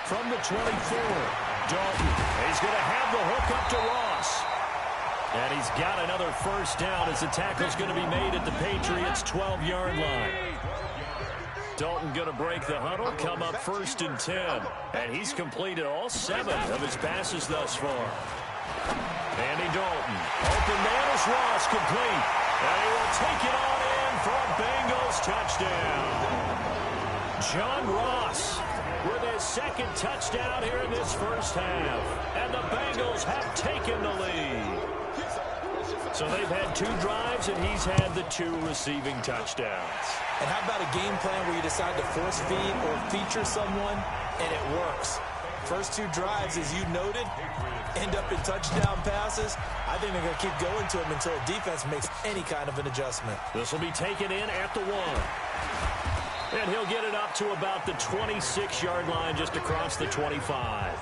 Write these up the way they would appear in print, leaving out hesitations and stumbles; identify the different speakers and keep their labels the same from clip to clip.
Speaker 1: From the 24, Dalton. He's going to have the hook up to Ross. And he's got another first down as the tackle's going to be made at the Patriots' 12-yard line. Dalton going to break the huddle, come up 1st and 10. And he's completed all 7 of his passes thus far. Andy Dalton. Open man is Ross, complete. And he will take it on in for a Bengals touchdown. John Ross with his 2nd touchdown here in this first half. And the Bengals have taken the lead. So they've had 2 drives, and he's had the 2 receiving touchdowns.
Speaker 2: And how about a game plan where you decide to force feed or feature someone, and it works? First 2 drives, as you noted, end up in touchdown passes. I think they're going to keep going to him until the defense makes any kind of an adjustment.
Speaker 1: This will be taken in at the 1. And he'll get it up to about the 26-yard line just across the 25.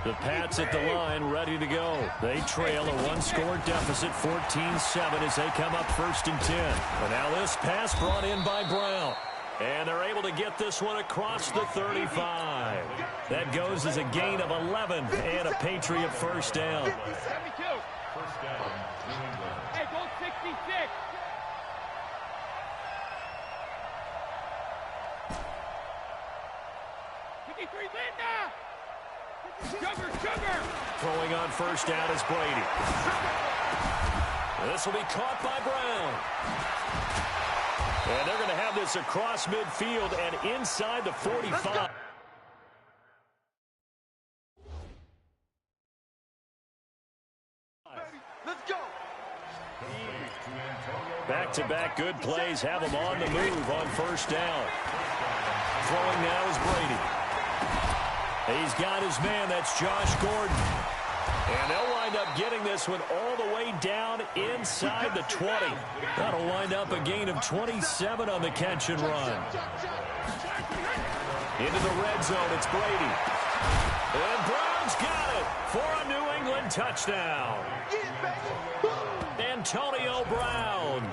Speaker 1: The Pats at the line, ready to go. They trail a 1-score deficit, 14-7, as they come up 1st and 10. And now this pass brought in by Brown. And they're able to get this one across the 35. That goes as a gain of 11 and a Patriot first down.
Speaker 3: Hey, go 66. Linda! Sugar!
Speaker 1: Throwing on first down is Brady. This will be caught by Brown. And they're going to have this across midfield and inside the 45.
Speaker 3: Let's go!
Speaker 1: Back-to-back good plays have them on the move on first down. Throwing now is Brady. He's got his man. That's Josh Gordon. And they'll wind up getting this one all the way down inside the 20. That'll wind up a gain of 27 on the catch and run. Into the red zone, it's Brady. And Brown's got it for a New England touchdown. Antonio Brown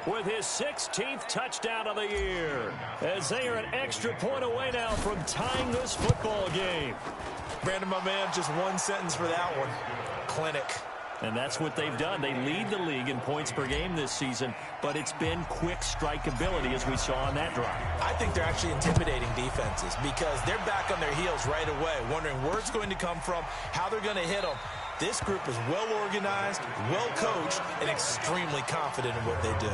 Speaker 1: with his 16th touchdown of the year, as they are an extra point away now from tying this football game.
Speaker 2: Brandon, my man, just one sentence for that one. Clinic.
Speaker 1: And that's what they've done. They lead the league in points per game this season, but it's been quick strike ability, as we saw on that drive.
Speaker 2: I think they're actually intimidating defenses because they're back on their heels right away, wondering where it's going to come from, how they're going to hit them. This group is well organized, well coached, and extremely confident in what they do.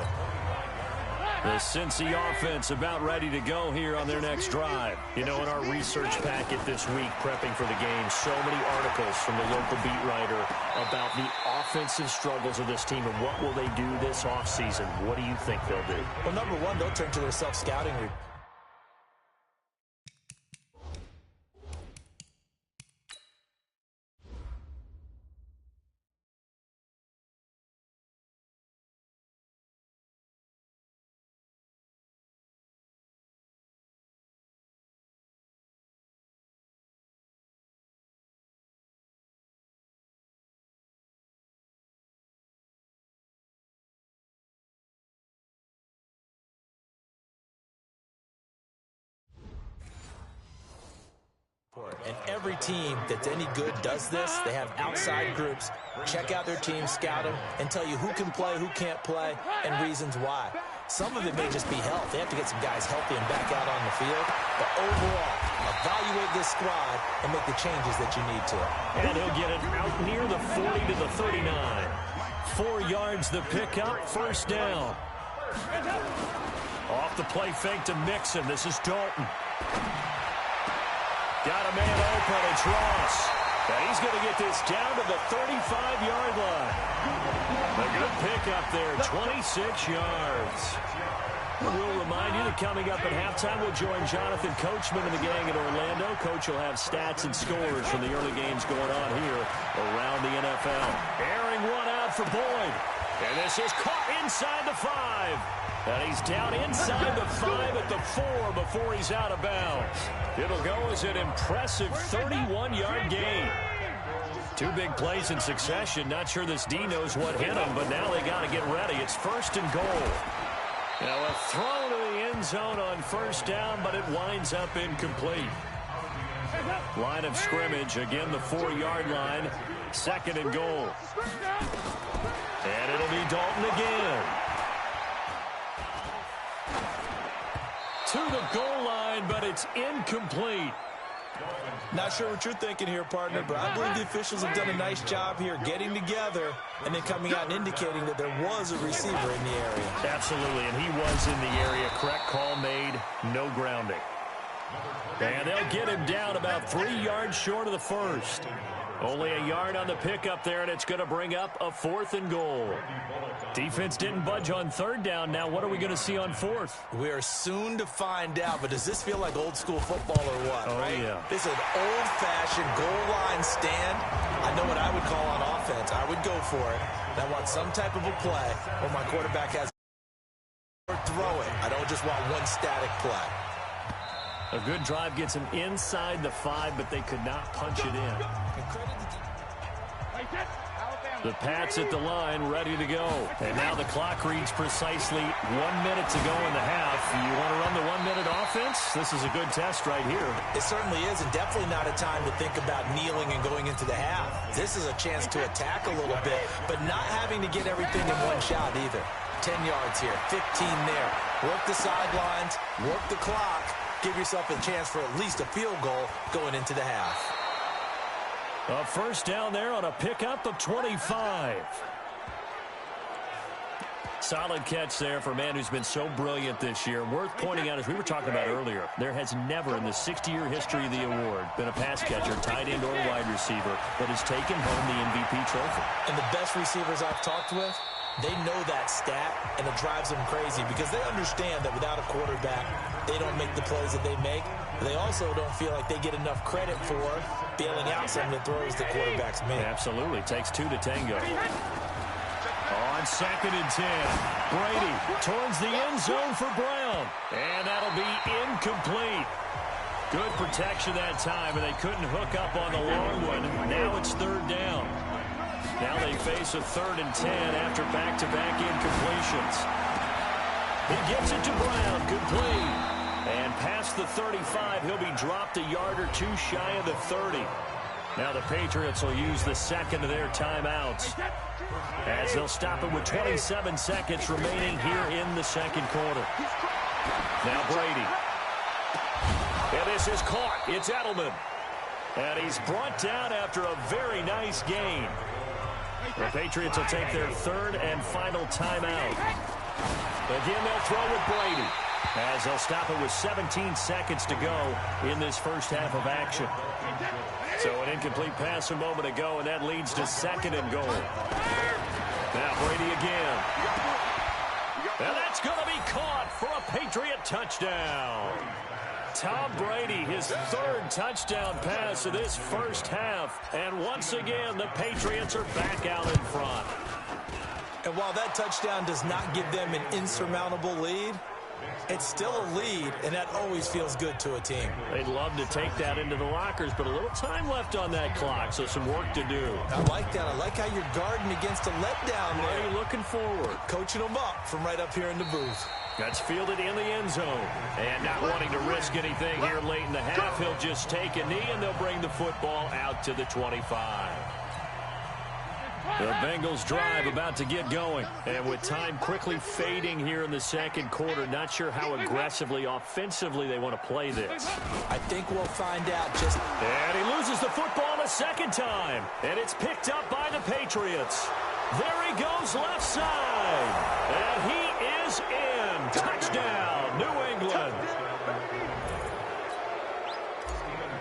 Speaker 1: The Cincy offense about ready to go here on their next drive. You know, in our research packet this week, prepping for the game, so many articles from the local beat writer about the offensive struggles of this team and what will they do this offseason. What do you think they'll do?
Speaker 2: Well, number one, they'll turn to their self-scouting report. And every team that's any good does this. They have outside groups, check out their team, scout them, and tell you who can play, who can't play, and reasons why. Some of it may just be health. They have to get some guys healthy and back out on the field. But overall, evaluate this squad and make the changes that you need to.
Speaker 1: And he'll get it out near the 40 to the 39. 4 yards the pickup, first down. Off the play fake to Mixon. This is Dalton. Got a man open, it's Ross. And he's going to get this down to the 35-yard line. A good pickup there, 26 yards. We'll remind you that coming up at halftime, we'll join Jonathan Coachman and the gang in Orlando. Coach will have stats and scores from the early games going on here around the NFL. Airing one out for Boyd. And this is caught inside the 5. And he's down inside the 5 at the 4 before he's out of bounds. It'll go as an impressive 31-yard gain. Two big plays in succession. Not sure this D knows what hit him, but now they got to get ready. It's 1st and goal. Now a throw to the end zone on 1st down, but it winds up incomplete. Line of scrimmage, again the 4-yard line. 2nd and goal. And it'll be Dalton again. To the goal line, but it's incomplete.
Speaker 2: Not sure what you're thinking here, partner, but I believe the officials have done a nice job here getting together and then coming out and indicating that there was a receiver in the area.
Speaker 1: Absolutely, and he was in the area. Correct call made, no grounding. And they'll get him down about 3 yards short of the first. Only a yard on the pickup there, and it's going to bring up a 4th and goal. Defense didn't budge on 3rd down. Now what are we going to see on 4th?
Speaker 2: We are soon to find out, but does this feel like old school football or what?
Speaker 1: Oh,
Speaker 2: right?
Speaker 1: yeah.
Speaker 2: This is an old-fashioned goal line stand. I know what I would call on offense. I would go for it. And I want some type of a play where my quarterback has or throw it. I don't just want one static play.
Speaker 1: A good drive gets him inside the 5, but they could not punch it in. The Pats at the line, ready to go. And now the clock reads precisely 1 minute to go in the half. You want to run the 1-minute offense? This is a good test right here.
Speaker 2: It certainly is, and definitely not a time to think about kneeling and going into the half. This is a chance to attack a little bit, but not having to get everything in one shot either. 10 yards here, 15 there. Work the sidelines, work the clock. Give yourself a chance for at least a field goal going into the half.
Speaker 1: A 1st down there on a pickup of 25. Solid catch there for a man who's been so brilliant this year. Worth pointing out, as we were talking about earlier, there has never in the 60-year history of the award been a pass catcher, tight end or wide receiver, that has taken home the MVP trophy.
Speaker 2: And the best receivers I've talked with, they know that stat, and it drives them crazy because they understand that without a quarterback, they don't make the plays that they make. They also don't feel like they get enough credit for bailing out some of the throws the quarterbacks make.
Speaker 1: Absolutely. Takes 2 to tango. On 2nd and 10, Brady towards the end zone for Brown. And that'll be incomplete. Good protection that time, and they couldn't hook up on the long one. Now it's 3rd down. Now they face a 3rd and 10 after back-to-back incompletions. He gets it to Brown, complete. And past the 35, he'll be dropped a yard or 2 shy of the 30. Now the Patriots will use the 2nd of their timeouts, as they'll stop it with 27 seconds remaining here in the 2nd quarter. Now Brady. And this is caught. It's Edelman. And he's brought down after a very nice gain. The Patriots will take their 3rd and final timeout. Again, they'll throw with Brady, as they'll stop it with 17 seconds to go in this first half of action. So an incomplete pass a moment ago, and that leads to 2nd and goal. Now Brady again. And that's going to be caught for a Patriot touchdown. Tom Brady, his 3rd touchdown pass of this first half. And once again, the Patriots are back out in front.
Speaker 2: And while that touchdown does not give them an insurmountable lead, it's still a lead, and that always feels good to a team.
Speaker 1: They'd love to take that into the lockers, but a little time left on that clock, so some work to do.
Speaker 2: I like that. I like how you're guarding against a letdown there.
Speaker 1: Are you looking forward?
Speaker 2: Coaching them up from right up here in the booth.
Speaker 1: That's fielded in the end zone. And not wanting to risk anything here late in the half, he'll just take a knee, and they'll bring the football out to the 25. The Bengals drive about to get going. And with time quickly fading here in the 2nd quarter, not sure how aggressively, offensively they want to play this.
Speaker 2: I think we'll find out just...
Speaker 1: And he loses the football a 2nd time. And it's picked up by the Patriots. There he goes left side. And he is in. Touchdown, New England.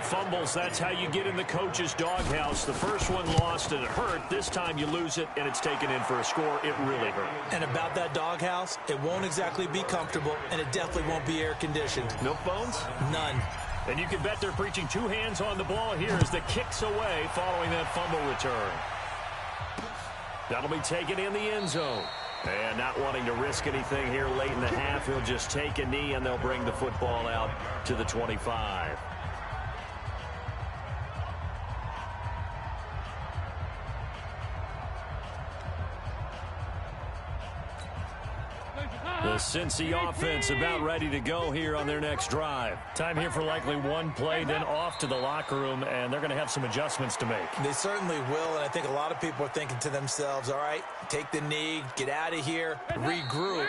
Speaker 1: Fumbles, that's how you get in the coach's doghouse. The first one lost and it hurt. This time you lose it and it's taken in for a score. It really hurt.
Speaker 2: And about that doghouse, it won't exactly be comfortable, and it definitely won't be air-conditioned.
Speaker 1: Milk bones?
Speaker 2: None.
Speaker 1: And you can bet they're preaching 2 hands on the ball here as the kick's away following that fumble return. That'll be taken in the end zone. And not wanting to risk anything here late in the half, he'll just take a knee and they'll bring the football out to the 25. The Cincy offense about ready to go here on their next drive. Time here for likely one play, then off to the locker room, and they're going to have some adjustments to make.
Speaker 2: They certainly will, and I think a lot of people are thinking to themselves, all right, take the knee, get out of here, regroup.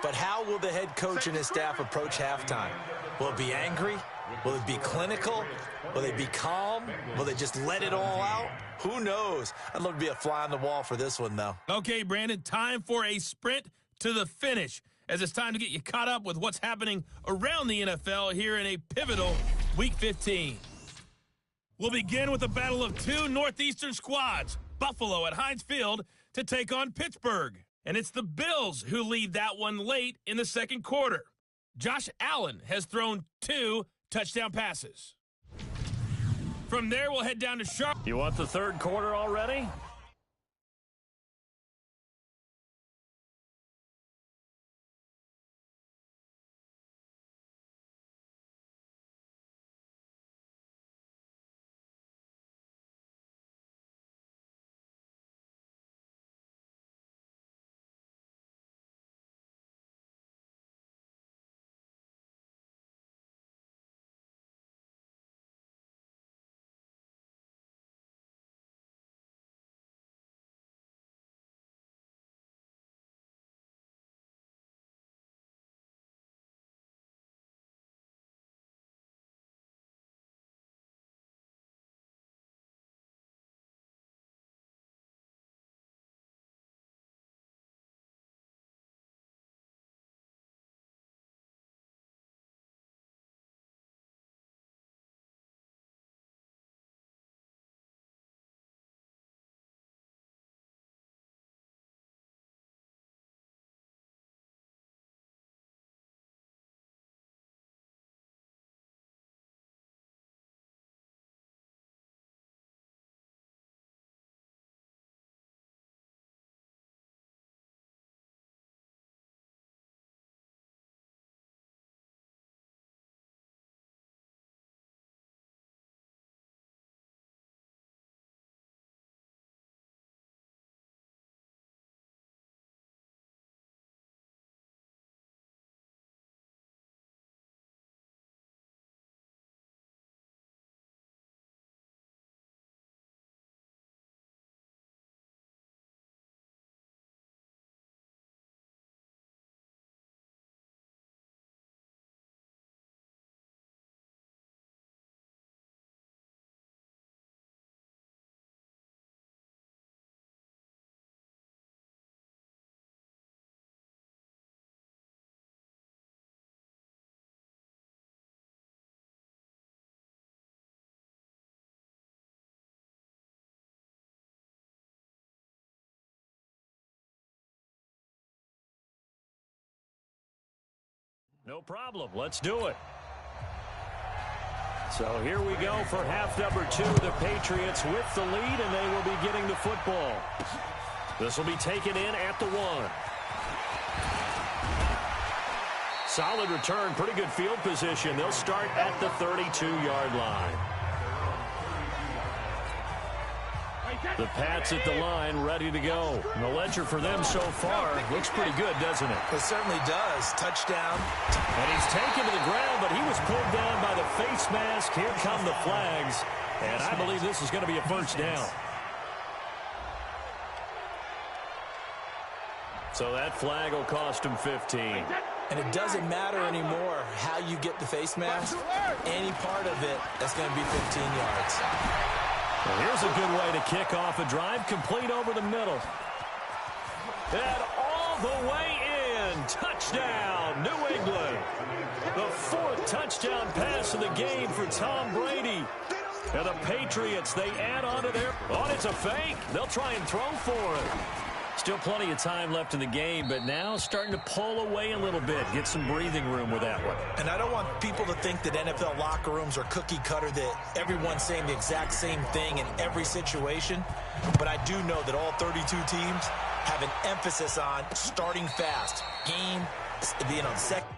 Speaker 2: But how will the head coach and his staff approach halftime? Will it be angry? Will it be clinical? Will they be calm? Will they just let it all out? Who knows? I'd love to be a fly on the wall for this one, though.
Speaker 4: Okay, Brandon, time for a sprint to the finish, as it's time to get you caught up with what's happening around the NFL here in a pivotal Week 15. We'll begin with a battle of two Northeastern squads, Buffalo at Heinz Field to take on Pittsburgh. And it's the Bills who lead that one late in the second quarter. Josh Allen has thrown 2 touchdown passes. From there, we'll head down to Charlotte.
Speaker 1: You want the third quarter already? No problem. Let's do it. So here we go for half number 2. The Patriots with the lead, and they will be getting the football. This will be taken in at the 1. Solid return, pretty good field position. They'll start at the 32-yard line. The Pats at the line, ready to go. And the ledger for them so far looks pretty good, doesn't it?
Speaker 2: It certainly does. Touchdown.
Speaker 1: And he's taken to the ground, but he was pulled down by the face mask. Here come the flags. And I believe this is going to be a first down. So that flag will cost him 15.
Speaker 2: And it doesn't matter anymore how you get the face mask. Any part of it, that's going to be 15 yards.
Speaker 1: Well, here's a good way to kick off a drive, complete over the middle. And all the way in. Touchdown, New England. The 4th touchdown pass of the game for Tom Brady. And the Patriots, they add on to their... Oh, it's a fake. They'll try and throw for it. Still plenty of time left in the game, but now starting to pull away a little bit. Get some breathing room with that one.
Speaker 2: And I don't want people to think that NFL locker rooms are cookie cutter, that everyone's saying the exact same thing in every situation. But I do know that all 32 teams have an emphasis on starting fast. Game, second.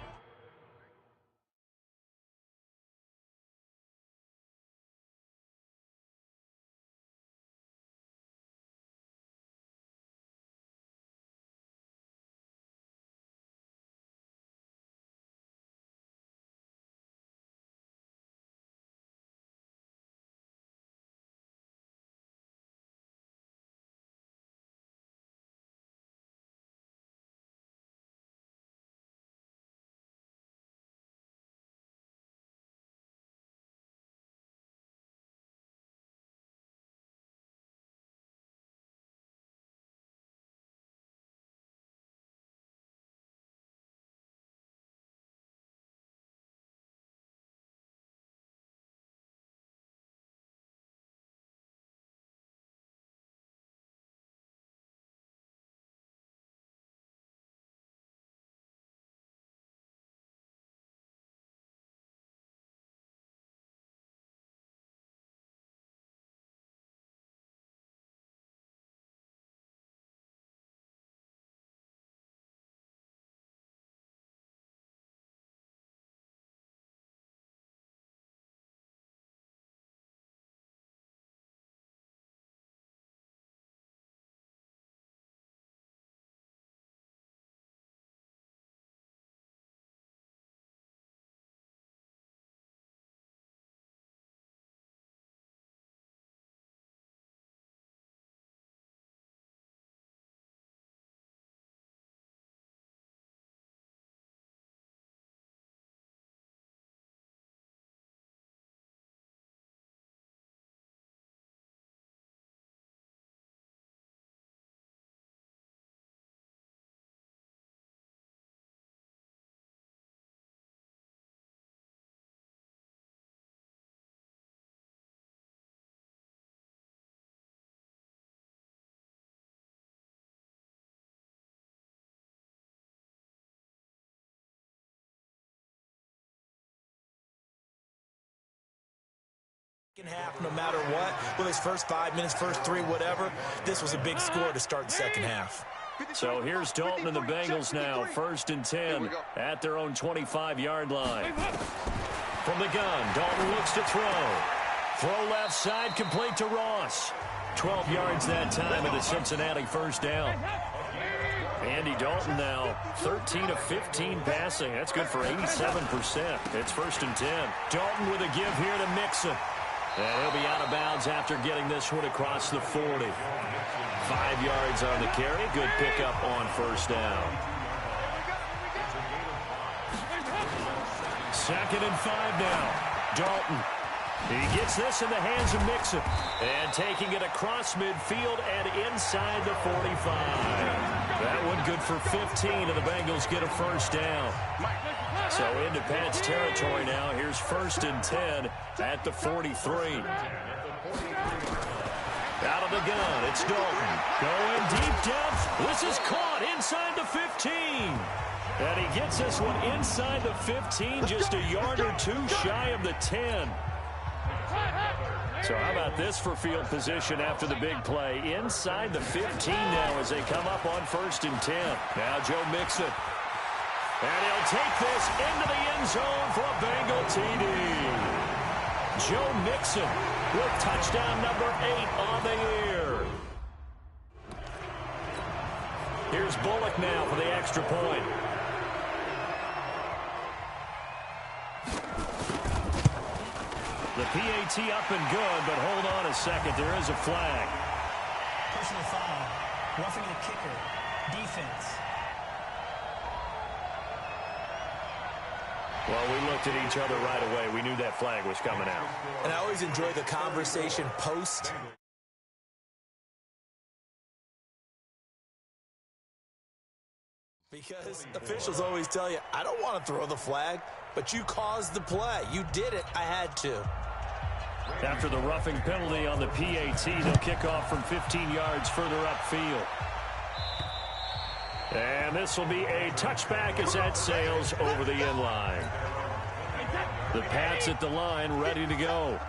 Speaker 2: Second half, no matter what, whether it's first 5 minutes, first 3, whatever, this was a big score to start the second half.
Speaker 1: So here's Dalton and the Bengals now, 1st and 10 at their own 25-yard line. From the gun, Dalton looks to throw. Throw left side, complete to Ross. 12 yards that time at a Cincinnati first down. Andy Dalton now 13 of 15 passing. That's good for 87%. It's 1st and 10. Dalton with a give here to Mixon. And he'll be out of bounds after getting this one across the 40. 5 yards on the carry. Good pickup on first down. 2nd and 5 now. Dalton. He gets this in the hands of Mixon. And taking it across midfield and inside the 45. That one good for 15, and the Bengals get a first down. So into Pat's territory now. Here's 1st and 10 at the 43. Out of the gun, it's Dalton. Going deep depth. This is caught inside the 15. And he gets this one inside the 15, just a yard or two shy of the 10. So how about this for field position after the big play? Inside the 15 now as they come up on 1st and 10. Now Joe Mixon. And he'll take this into the end zone for a Bengal TD. Joe Mixon with touchdown number 8 on the year. Here's Bullock now for the extra point. The PAT up and good, but hold on a second. There is a flag.
Speaker 5: Personal foul. Roughing the kicker. Defense.
Speaker 1: Well, we looked at each other right away. We knew that flag was coming out.
Speaker 2: And I always enjoy the conversation post. Because officials always tell you, I don't want to throw the flag, but you caused the play. You did it. I had to.
Speaker 1: After the roughing penalty on the PAT, they'll kick off from 15 yards further upfield. And this will be a touchback as that sails over the end line. The Pats at the line, ready to go.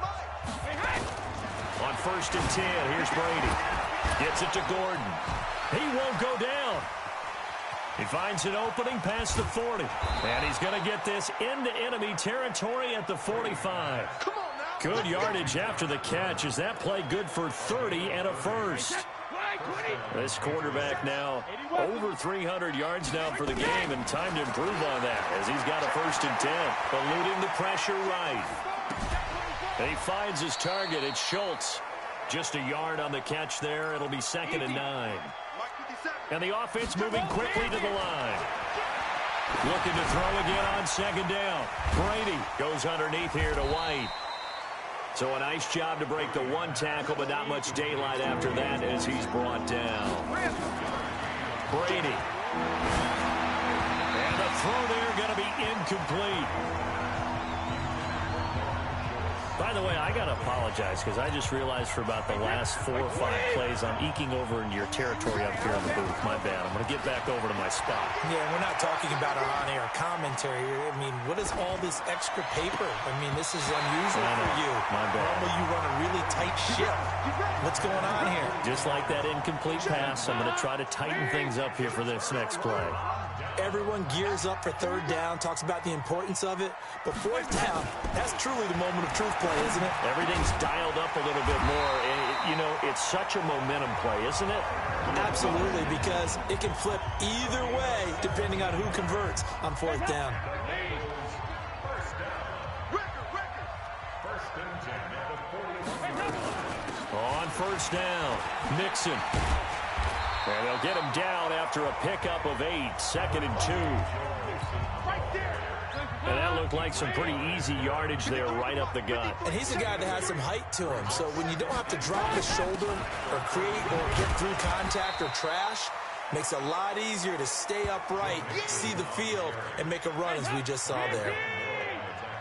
Speaker 1: On 1st and 10, here's Brady. Gets it to Gordon. He won't go down. He finds an opening past the 40. And he's going to get this into enemy territory at the 45. Good yardage after the catch. Is that play good for 30 and a first? This quarterback now over 300 yards now for the game, and time to improve on that as he's got a 1st and 10. Eluding the pressure right. He finds his target. It's Schultz. Just a yard on the catch there. It'll be 2nd and 9. And the offense moving quickly to the line. Looking to throw again on 2nd down. Brady goes underneath here to White. So a nice job to break the one tackle, but not much daylight after that as he's brought down. Brady. And the throw there going to be incomplete. By the way, I got to apologize because I just realized for about the last 4 or 5 plays I'm eking over into your territory up here in the booth. My bad. I'm going to get back over to my spot.
Speaker 2: Yeah, we're not talking about our on-air commentary here. I mean, what is all this extra paper? I mean, this is unusual for you.
Speaker 1: My bad.
Speaker 2: Normally you run a really tight ship. What's going on here?
Speaker 1: Just like that incomplete pass, I'm going to try to tighten things up here for this next play.
Speaker 2: Everyone gears up for 3rd down, talks about the importance of it. But 4th down, that's truly the moment of truth play, isn't it?
Speaker 1: Everything's dialed up a little bit more. And, you know, it's such a momentum play, isn't it?
Speaker 2: Absolutely, because it can flip either way depending on who converts on 4th down.
Speaker 1: On 1st down, Mixon. And they'll get him down after a pickup of 8, 2nd and 2. And that looked like some pretty easy yardage there right up the gut.
Speaker 2: And he's a guy that has some height to him. So when you don't have to drop his shoulder or create or get through contact or trash, makes it a lot easier to stay upright, see the field, and make a run as we just saw there.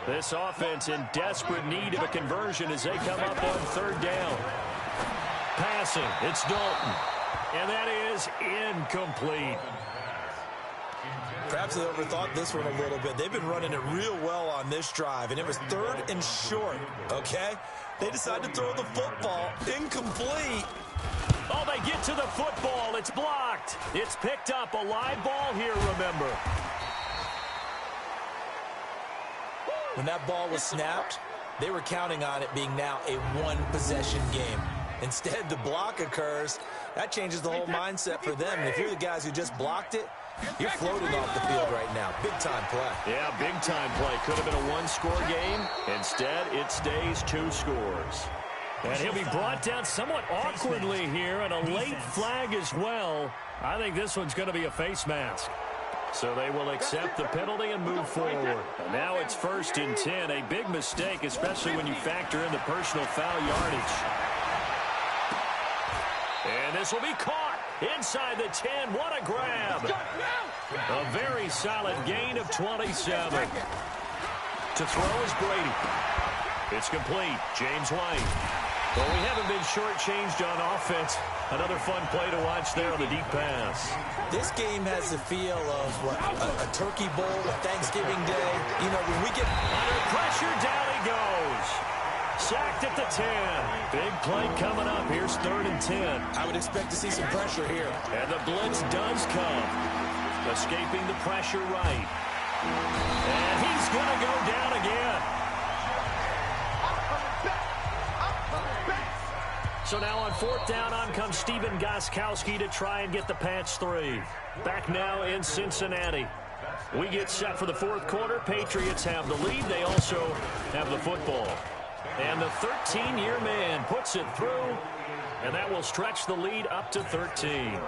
Speaker 1: This offense in desperate need of a conversion as they come up on 3rd down. Passing, it's Dalton. And that is incomplete.
Speaker 2: Perhaps they overthought this one a little bit. They've been running it real well on this drive, and it was 3rd and short, okay? They decided to throw the football incomplete.
Speaker 1: Oh, they get to the football. It's blocked. It's picked up. A live ball here, remember.
Speaker 2: When that ball was snapped, they were counting on it being now a one-possession game. Instead, the block occurs. That changes the whole mindset for them. And if you're the guys who just blocked it, you're floating off the field right now. Big-time play.
Speaker 1: Yeah, big-time play. Could have been a one-score game. Instead, it stays 2 scores. And he'll be brought down somewhat awkwardly here, and a late flag as well. I think this one's going to be a face mask. So they will accept the penalty and move forward. And now it's 1st and 10. A big mistake, especially when you factor in the personal foul yardage. And this will be caught inside the 10. What a grab. A very solid gain of 27. To throw is Brady. It's complete. James White. Well, we haven't been shortchanged on offense. Another fun play to watch there on the deep pass.
Speaker 2: This game has the feel of what, a turkey bowl, a Thanksgiving Day. You know, when we get
Speaker 1: under pressure, down he goes. Sacked at the 10. Big play coming up. Here's 3rd and 10.
Speaker 2: I would expect to see some pressure here.
Speaker 1: And the blitz does come. Escaping the pressure right. And he's going to go down again. So now on 4th down, on comes Stephen Gostkowski to try and get the patch 3. Back now in Cincinnati. We get set for the 4th quarter. Patriots have the lead. They also have the football. And the 13-year man puts it through, and that will stretch the lead up to 13.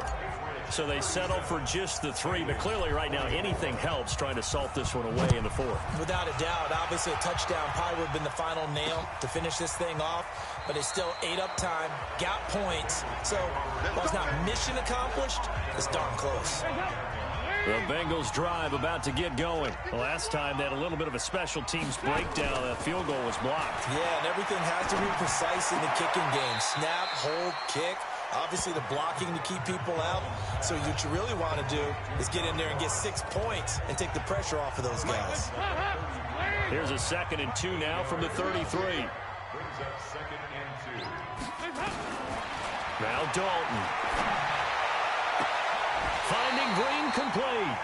Speaker 1: So they settle for just the 3, but clearly right now anything helps trying to salt this one away in the 4th.
Speaker 2: Without a doubt, obviously a touchdown probably would have been the final nail to finish this thing off, but it's still ate up time, got points. So while it's not mission accomplished, it's darn close.
Speaker 1: The Bengals drive about to get going. Last time they had a little bit of a special teams breakdown. That field goal was blocked.
Speaker 2: Yeah, and everything has to be precise in the kicking game. Snap, hold, kick. Obviously the blocking to keep people out. So what you really want to do is get in there and get 6 points and take the pressure off of those guys.
Speaker 1: Here's a 2nd and 2 now from the 33. Now Dalton. Finding Green complete.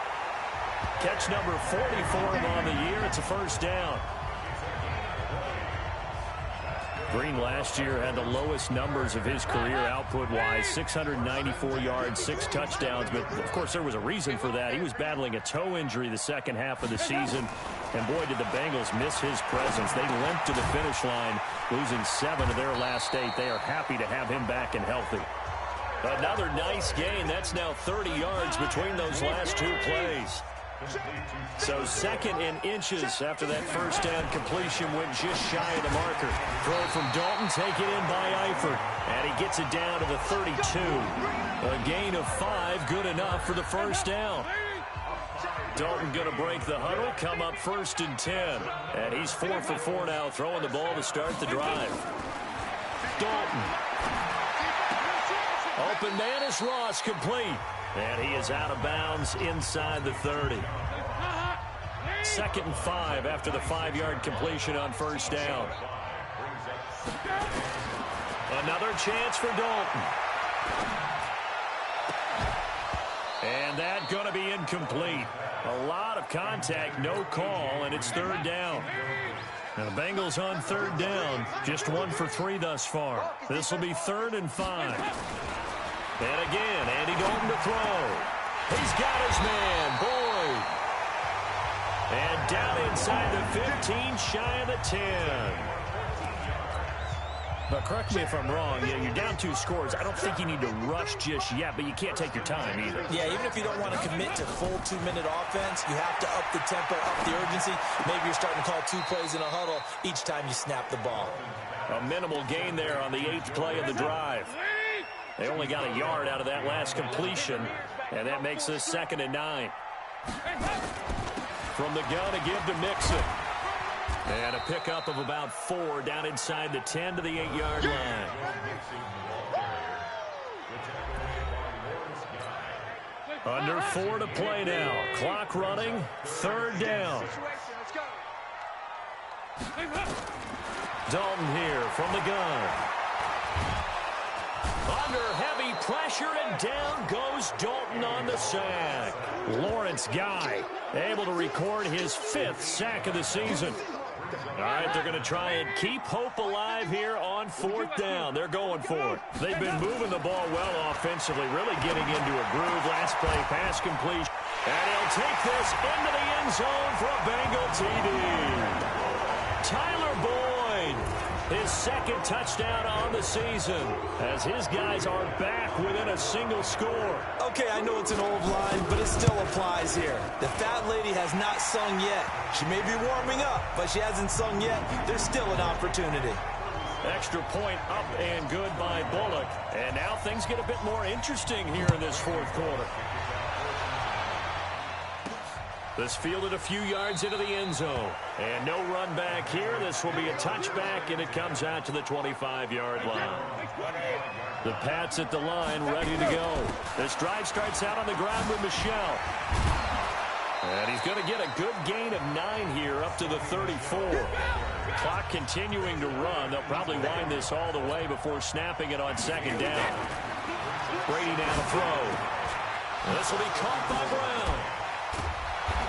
Speaker 1: Catch number 40 for him on the year. It's a 1st down. Green last year had the lowest numbers of his career output-wise, 694 yards, 6 touchdowns. But, of course, there was a reason for that. He was battling a toe injury the second half of the season. And, boy, did the Bengals miss his presence. They limped to the finish line, losing 7 of their last 8. They are happy to have him back and healthy. Another nice gain. That's now 30 yards between those last 2 plays. So 2nd and inches after that 1st down completion went just shy of the marker. Throw from Dalton, taken in by Eifert. And he gets it down to the 32. A gain of 5, good enough for the 1st down. Dalton going to break the huddle, come up 1st and 10. And he's 4 for 4 now, throwing the ball to start the drive. Dalton. Open man is Ross, complete. And he is out of bounds inside the 30. 2nd and 5 after the 5-yard completion on 1st down. Another chance for Dalton. And that going to be incomplete. A lot of contact, no call, and it's 3rd down. Now the Bengals on 3rd down, just 1 for 3 thus far. This will be 3rd and 5. And again, Andy Dalton to throw. He's got his man, Boyd. And down inside the 15, shy of the 10. But correct me if I'm wrong, you're down 2 scores. I don't think you need to rush just yet, but you can't take your time either.
Speaker 2: Yeah, even if you don't want to commit to full 2-minute offense, you have to up the tempo, up the urgency. Maybe you're starting to call 2 plays in a huddle each time you snap the ball.
Speaker 1: A minimal gain there on the 8th play of the drive. They only got a yard out of that last completion, and that makes this 2nd and 9. From the gun to give to Mixon. And a pickup of about 4 down inside the 10 to the 8-yard line. Under 4 to play now. Clock running. 3rd down. Dalton here from the gun. Under heavy pressure, and down goes Dalton on the sack. Lawrence Guy able to record his 5th sack of the season. All right, they're going to try and keep hope alive here on 4th down. They're going for it. They've been moving the ball well offensively, really getting into a groove. Last play, pass completion. And he'll take this into the end zone for a Bengal TD. Tyler Boyd, his 2nd touchdown on the season, as his guys are back within a single score.
Speaker 2: Okay, I know it's an old line, but it still applies here. The fat lady has not sung yet. She may be warming up, but she hasn't sung yet. There's still an opportunity.
Speaker 1: Extra point up and good by Bullock. And now things get a bit more interesting here in this 4th quarter. This fielded a few yards into the end zone. And no run back here. This will be a touchback, and it comes out to the 25-yard line. The Pats at the line, ready to go. This drive starts out on the ground with Michelle. And he's going to get a good gain of 9 here up to the 34. Clock continuing to run. They'll probably wind this all the way before snapping it on 2nd down. Brady now to throw. This will be caught by Brown.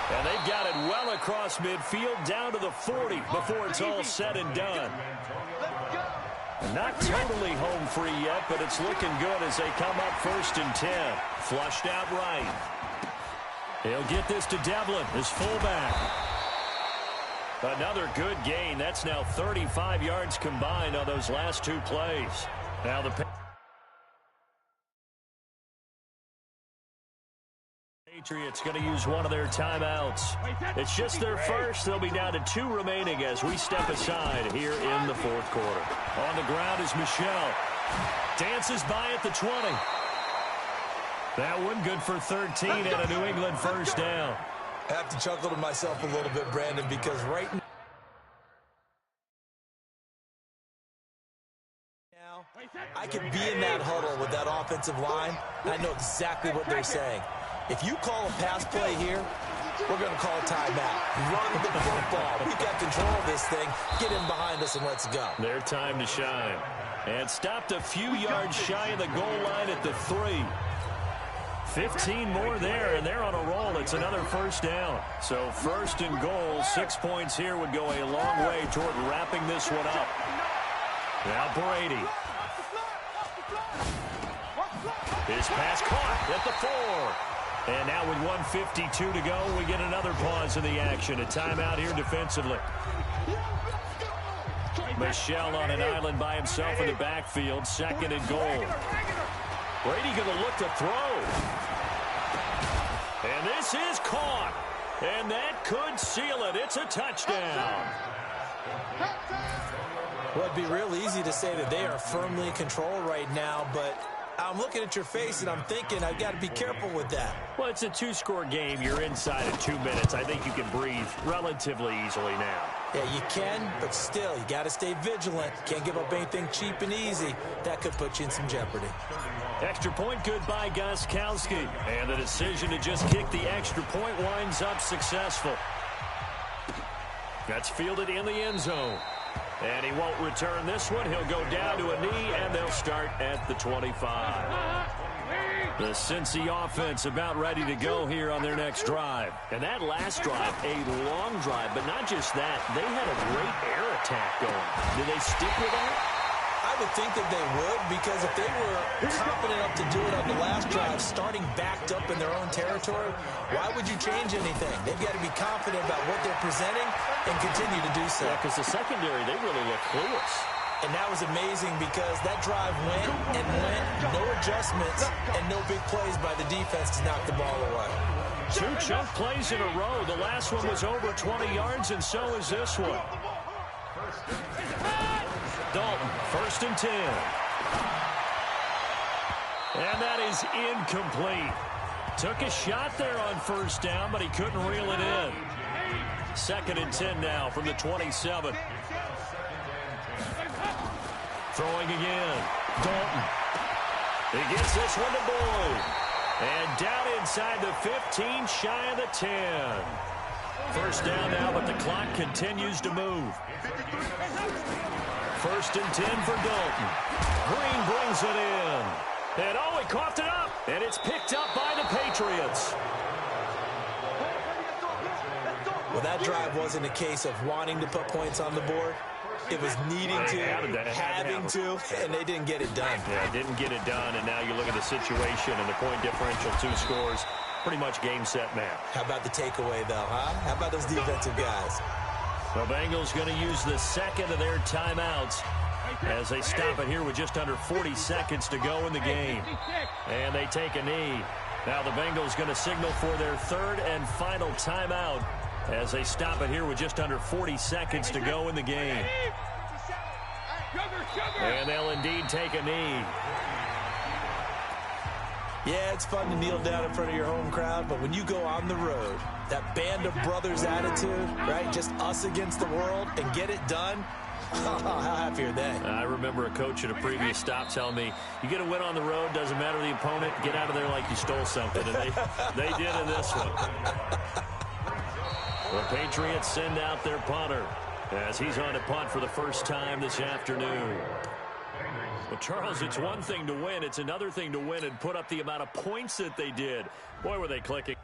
Speaker 1: And they've got it well across midfield down to the 40 before it's all said and done. Not totally home free yet, but it's looking good as they come up 1st and 10. Flushed out right. He'll get this to Devlin, his fullback. Another good gain. That's now 35 yards combined on those last 2 plays. Now the Patriots going to use one of their timeouts. It's just their first. They'll be down to 2 remaining as we step aside here in the 4th quarter. On the ground is Michelle. Dances by at the 20. That one good for 13 and a New England 1st down.
Speaker 2: I have to chuckle to myself a little bit, Brandon, because right now I can be in that huddle with that offensive line, and I know exactly what they're saying. If you call a pass play here, we're going to call a timeout. Run the football. We've got control of this thing. Get in behind us and let's go.
Speaker 1: Their time to shine. And stopped a few yards shy of the goal line at the 3. 15 more there, and they're on a roll. It's another 1st down. So 1st and goal, 6 points here would go a long way toward wrapping this one up. Now Brady. His pass caught at the 4. And now with 1:52 to go, we get another pause in the action. A timeout here defensively. Michelle on an island by himself in the backfield. 2nd and goal. Brady going to look to throw. And this is caught. And that could seal it. It's a touchdown.
Speaker 2: Well, it'd be real easy to say that they are firmly in control right now, but I'm looking at your face, and I'm thinking I've got to be careful with that.
Speaker 1: Well, it's a 2-score game. You're inside of 2 minutes. I think you can breathe relatively easily now.
Speaker 2: Yeah, you can, but still, you got to stay vigilant. Can't give up anything cheap and easy. That could put you in some jeopardy.
Speaker 1: Extra point good by Gostkowski. And the decision to just kick the extra point winds up successful. That's fielded in the end zone. And he won't return this one. He'll go down to a knee, and they'll start at the 25. The Cincy offense about ready to go here on their next drive. And that last drive, a long drive, but not just that. They had a great air attack going. Did they stick with that?
Speaker 2: I would think that they would, because if they were confident enough to do it on the last drive, starting backed up in their own territory, why would you change anything? They've got to be confident about what they're presenting and continue to do so.
Speaker 1: Yeah, because the secondary, they really look clueless.
Speaker 2: And that was amazing because that drive went and went, no adjustments, and no big plays by the defense to knock the ball away.
Speaker 1: 2 chunk plays in a row. The last one was over 20 yards, and so is this one. Dalton, 1st and 10. And that is incomplete. Took a shot there on 1st down, but he couldn't reel it in. 2nd and 10 now from the 27. Throwing again. Dalton. He gets this one to Boyd. And down inside the 15, shy of the 10. First down now, but the clock continues to move. First and 10 for Dalton. Green brings it in. And oh, he coughed it up. And it's picked up by the Patriots.
Speaker 2: Well, that drive wasn't a case of wanting to put points on the board. It was needing to, having to, and they didn't get it done.
Speaker 1: Yeah, didn't get it done, and now you look at the situation and the point differential, 2 scores, pretty much game, set, match.
Speaker 2: How about the takeaway, though, huh? How about those defensive guys?
Speaker 1: The Bengals going to use the second of their timeouts as they stop it here with just under 40 seconds to go in the game. And they take a knee. Now the Bengals going to signal for their third and final timeout as they stop it here with just under 40 seconds to go in the game. And they'll indeed take a knee.
Speaker 2: Yeah, it's fun to kneel down in front of your home crowd, but when you go on the road, that band of brothers attitude, right, just us against the world, and get it done, how happy are they?
Speaker 1: I remember a coach at a previous stop telling me, you get a win on the road, doesn't matter the opponent, get out of there like you stole something. And they did in this one. The Patriots send out their punter as he's on a punt for the first time this afternoon. Well, Charles, it's one thing to win. It's another thing to win and put up the amount of points that they did. Boy, were they clicking.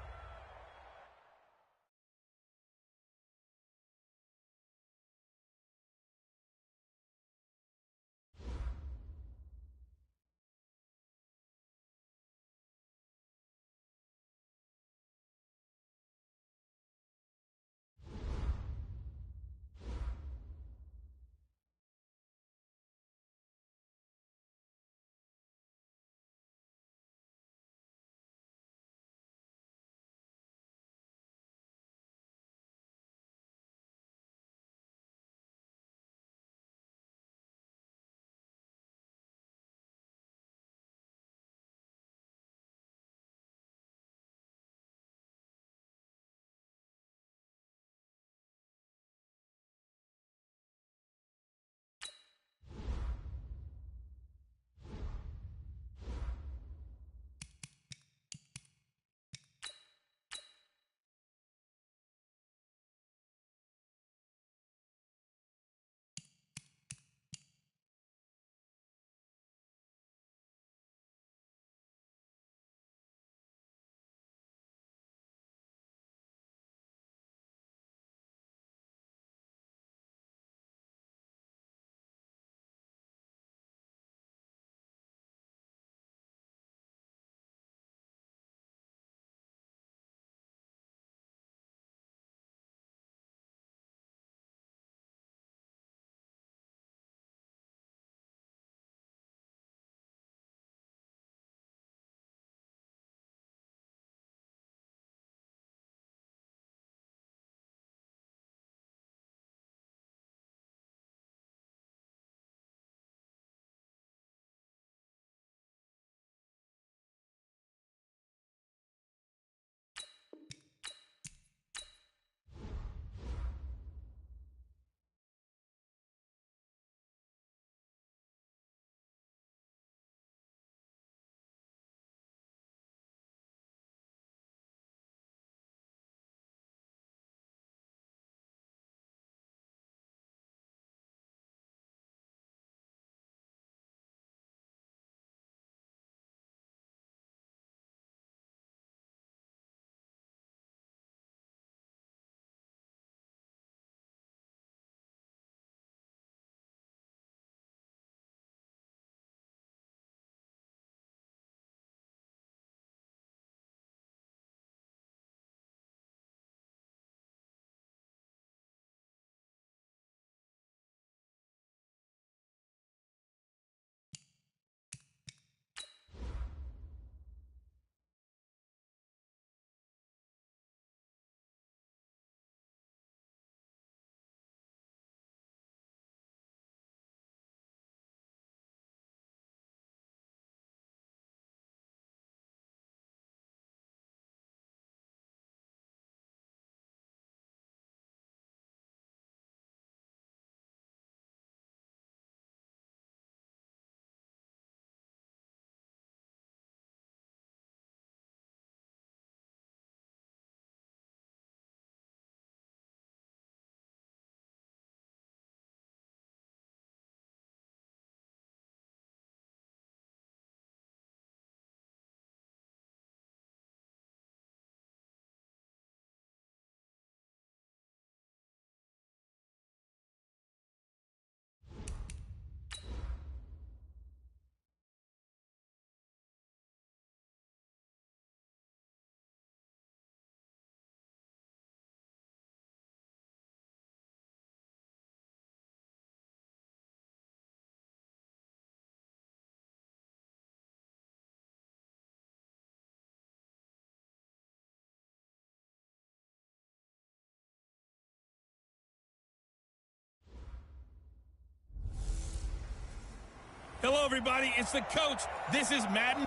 Speaker 4: Hello, everybody. It's the coach. This is Madden.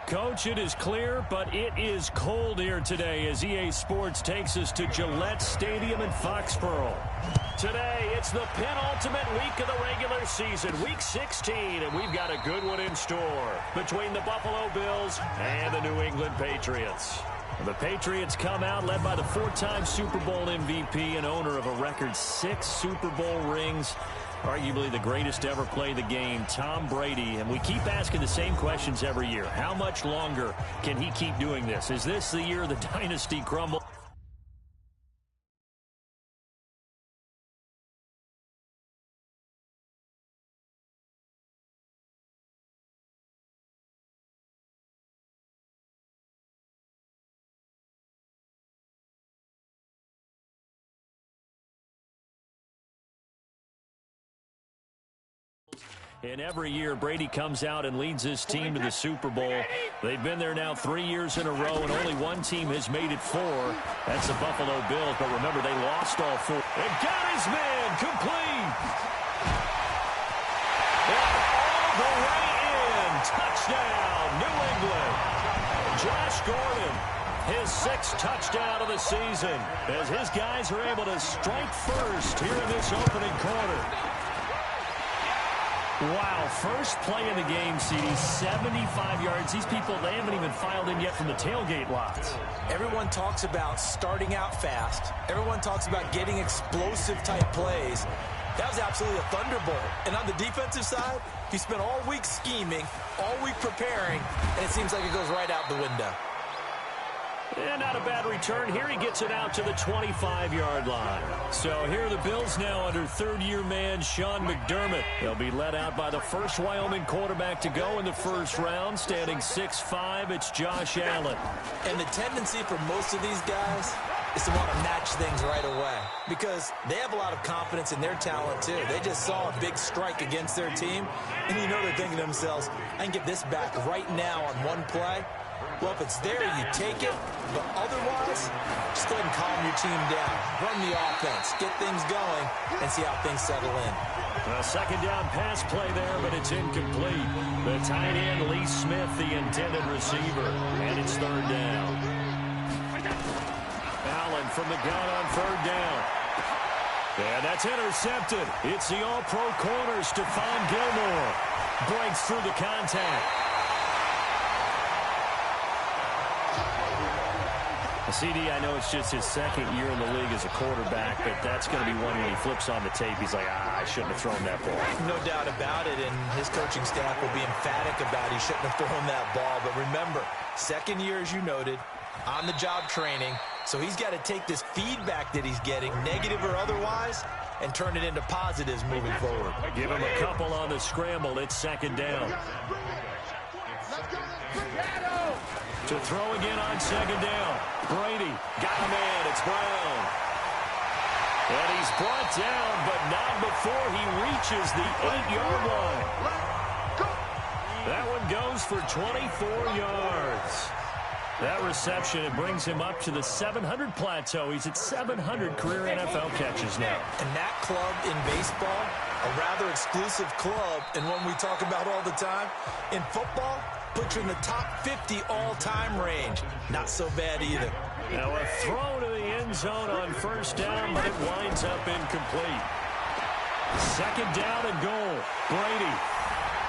Speaker 1: Coach, it is clear, but it is cold here today as EA Sports takes us to Gillette Stadium in Foxborough. Today, it's the penultimate week of the regular season, Week 16, and we've got a good one in store between the Buffalo Bills and the New England Patriots. The Patriots come out led by the four-time Super Bowl MVP and owner of a record 6 Super Bowl rings, arguably the greatest to ever play the game, Tom Brady. And we keep asking the same questions every year. How much longer can he keep doing this? Is this the year the dynasty crumbles? And every year, Brady comes out and leads his team to the Super Bowl. They've been there now 3 years in a row, and only one team has made it 4. That's the Buffalo Bills. But remember, they lost all 4. And got his man complete. And all the way in. Touchdown, New England. Josh Gordon, his 6th touchdown of the season, as his guys are able to strike first here in this opening quarter. Wow, first play of the game, CD, 75 yards. These people, they haven't even filed in yet from the tailgate lots.
Speaker 2: Everyone talks about starting out fast. Everyone talks about getting explosive-type plays. That was absolutely a thunderbolt. And on the defensive side, he spent all week scheming, all week preparing, and it seems like it goes right out the window.
Speaker 1: And not a bad return. Here he gets it out to the 25-yard line. So here are the Bills now under third-year man Sean McDermott. They'll be led out by the first Wyoming quarterback to go in the first round. Standing 6'5", it's Josh Allen.
Speaker 2: And the tendency for most of these guys is to want to match things right away because they have a lot of confidence in their talent, too. They just saw a big strike against their team, and you know they're thinking to themselves, I can get this back right now on one play. Well, if it's there, you take it. But otherwise, just go ahead and calm your team down. Run the offense. Get things going and see how things settle in.
Speaker 1: A second down pass play there, but it's incomplete. The tight end, Lee Smith, the intended receiver. And it's third down. Allen from the gun on third down. And that's intercepted. It's the all-pro corner, Stephon Gilmore. Breaks through the contact. CD, I know it's just his second year in the league as a quarterback, but that's going to be one when he flips on the tape. He's like, I shouldn't have thrown that ball.
Speaker 2: No doubt about it, and his coaching staff will be emphatic about he shouldn't have thrown that ball. But remember, second year, as you noted, on-the-job training, so he's got to take this feedback that he's getting, negative or otherwise, and turn it into positives moving forward.
Speaker 1: Give him a couple on the scramble. It's second down. To throw again on second down. Brady got a man. It's Brown. And he's brought down, but not before he reaches the 8-yard line. That one goes for 24 yards. That reception, it brings him up to the 700 plateau. He's at 700 career NFL catches now.
Speaker 2: And that club in baseball, a rather exclusive club, and one we talk about all the time. In football, puts you in the top 50 all-time range. Not so bad either.
Speaker 1: Now a throw to the end zone on first down, but it winds up incomplete. Second down and goal. Brady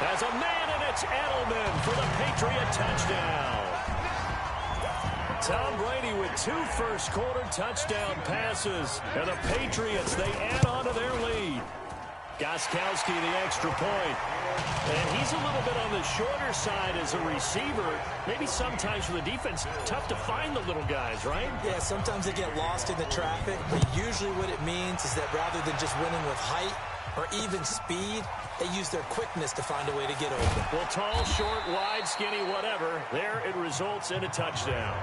Speaker 1: has a man, and it's Edelman for the Patriot touchdown. Tom Brady with 2 first-quarter touchdown passes. And the Patriots, they add on to their lead. Gostkowski, the extra point. And he's a little bit on the shorter side as a receiver. Maybe sometimes for the defense, tough to find the little guys, right?
Speaker 2: Yeah, sometimes they get lost in the traffic. But usually what it means is that rather than just winning with height or even speed, they use their quickness to find a way to get open.
Speaker 1: Well, tall, short, wide, skinny, whatever. There it results in a touchdown.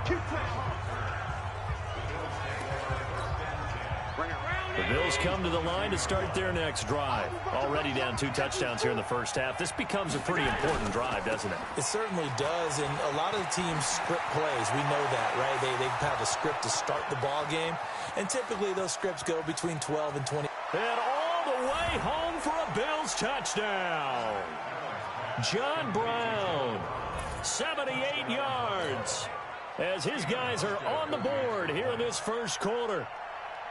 Speaker 1: The Bills come to the line to start their next drive. Already down 2 touchdowns here in the first half. This becomes a pretty important drive, doesn't it?
Speaker 2: It certainly does, and a lot of the teams script plays. We know that, right? They have a script to start the ball game, and typically those scripts go between 12 and 20.
Speaker 1: And all the way home for a Bills touchdown. John Brown, 78 yards, as his guys are on the board here in this first quarter.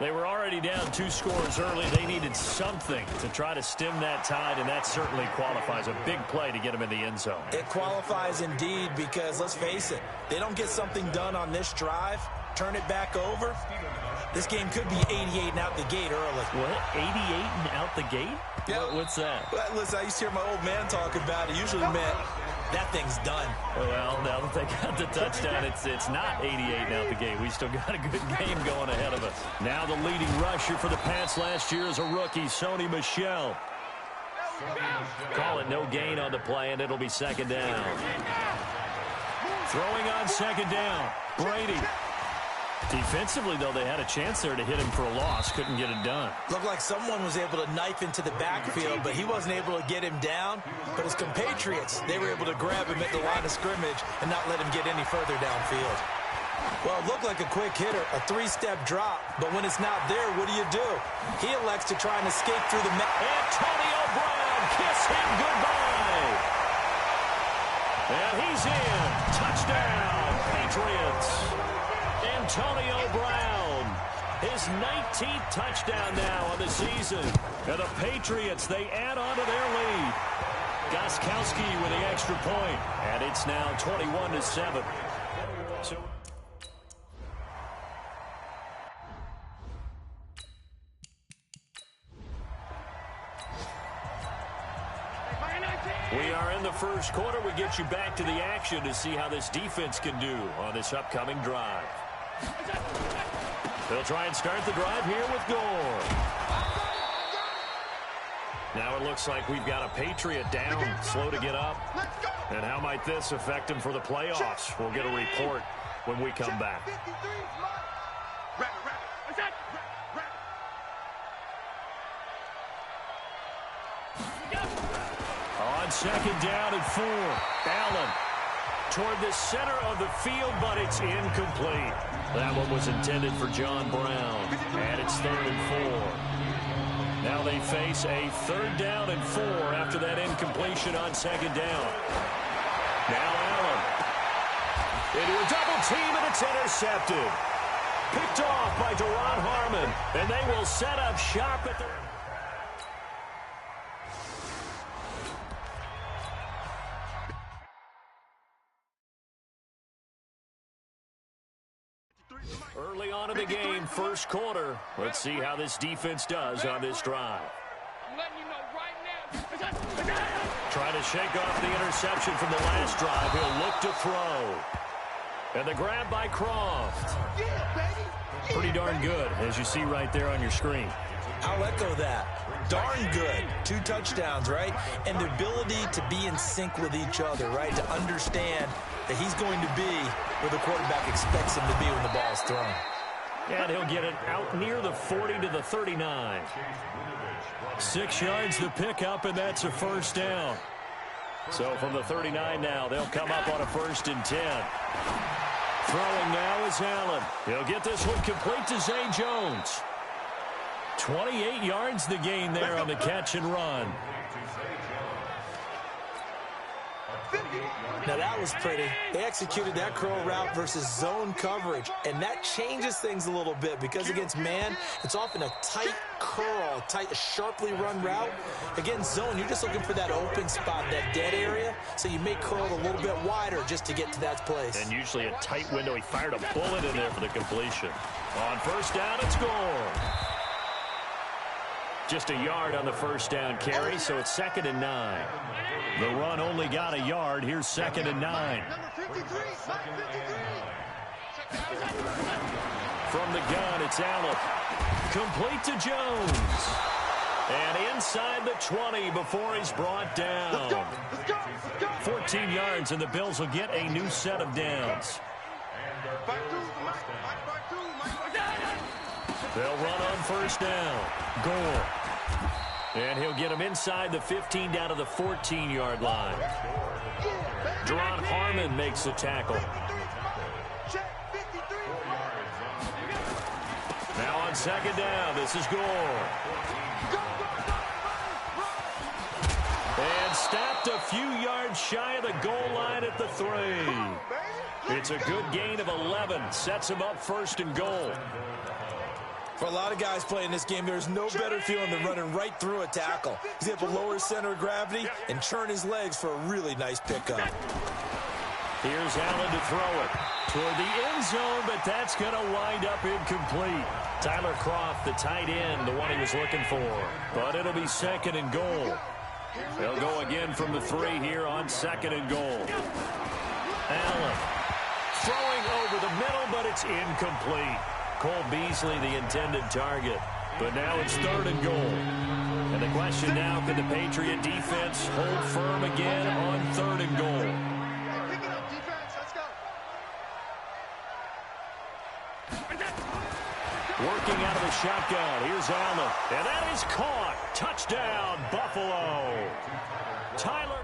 Speaker 1: They were already down 2 scores early. They needed something to try to stem that tide, and that certainly qualifies. A big play to get them in the end zone.
Speaker 2: It qualifies indeed because, let's face it, they don't get something done on this drive, turn it back over, this game could be 88 and out the gate early.
Speaker 1: What? 88 and out the gate?
Speaker 2: Yeah.
Speaker 1: What's that?
Speaker 2: Well, listen, I used to hear my old man talk about it. Usually meant that thing's done.
Speaker 1: Well, now that they got the touchdown, it's not 88 and out the gate. We still got a good game going ahead of us. Now the leading rusher for the Pats last year is a rookie, Sony Michel. Call it no gain on the play, and it'll be second down. Throwing on second down, Brady. Defensively, though, they had a chance there to hit him for a loss. Couldn't get it done.
Speaker 2: Looked like someone was able to knife into the backfield, but he wasn't able to get him down. But his compatriots, they were able to grab him at the line of scrimmage and not let him get any further downfield. Well, it looked like a quick hitter, a 3-step drop. But when it's not there, what do? He elects to try and escape through the
Speaker 1: Antonio Brown, kiss him goodbye. And he's in. Touchdown, Patriots. Antonio Brown, his 19th touchdown now on the season. And the Patriots, they add on to their lead. Gostkowski with the extra point, and it's now 21-7. So we are in the first quarter. We get you back to the action to see how this defense can do on this upcoming drive. They'll try and start the drive here with Gore. Now it looks like we've got a Patriot down, slow to get up. And how might this affect him for the playoffs? We'll get a report when we come back. On second down and 4, Allen toward the center of the field, but it's incomplete. That one was intended for John Brown, and it's 3rd and 4. Now they face a 3rd down and 4 after that incompletion on second down. Now Allen into a double team, and it's intercepted. Picked off by Deron Harmon, and they will set up shop at the... Early on in the game, first quarter. Let's see how this defense does on this drive.
Speaker 3: I'm letting you know right now.
Speaker 1: Trying to shake off the interception from the last drive. He'll look to throw. And the grab by Croft. Pretty darn good, as you see right there on your screen.
Speaker 2: I'll echo that. Darn good. 2 touchdowns, right? And the ability to be in sync with each other, right? To understand that he's going to be where the quarterback expects him to be when the ball's thrown.
Speaker 1: And he'll get it out near the 40 to the 39. 6 yards the pickup, and that's a first down. So from the 39 now, they'll come up on a 1st and 10. Throwing now is Allen. He'll get this one complete to Zay Jones. 28 yards the gain there on the catch and run.
Speaker 2: Now that was pretty. They executed that curl route versus zone coverage, and that changes things a little bit because against man, it's often a tight curl, tight, sharply run route. Against zone, you're just looking for that open spot, that dead area, so you may curl it a little bit wider just to get to that place.
Speaker 1: And usually a tight window. He fired a bullet in there for the completion. On first down, it's Gore. Just a yard on the first down carry, so it's 2nd and 9. The run only got a yard. Here's 2nd and 9. From the gun, it's Allen. Complete to Jones. And inside the 20 before he's brought down. 14 yards, and the Bills will get a new set of downs. They'll run on first down. Gore. And he'll get him inside the 15 down to the 14-yard line. Deron Harmon makes the tackle. Now on second down, this is Gore. And stopped a few yards shy of the goal line at the 3. It's a good gain of 11. Sets him up 1st and goal.
Speaker 2: For a lot of guys playing this game, there's no better feeling than running right through a tackle. He's able to lower his center of gravity and churn his legs for a really nice pickup.
Speaker 1: Here's Allen to throw it toward the end zone, but that's going to wind up incomplete. Tyler Kroft, the tight end, the one he was looking for. But it'll be 2nd and goal. They'll go again from the 3 here on 2nd and goal. Allen throwing over the middle, but it's incomplete. Cole Beasley, the intended target. But now it's 3rd and goal. And the question now, can the Patriot defense hold firm again on 3rd and goal?
Speaker 3: Pick it up, defense. Let's go.
Speaker 1: Working out of the shotgun. Here's Allen. And that is caught. Touchdown, Buffalo. Tyler.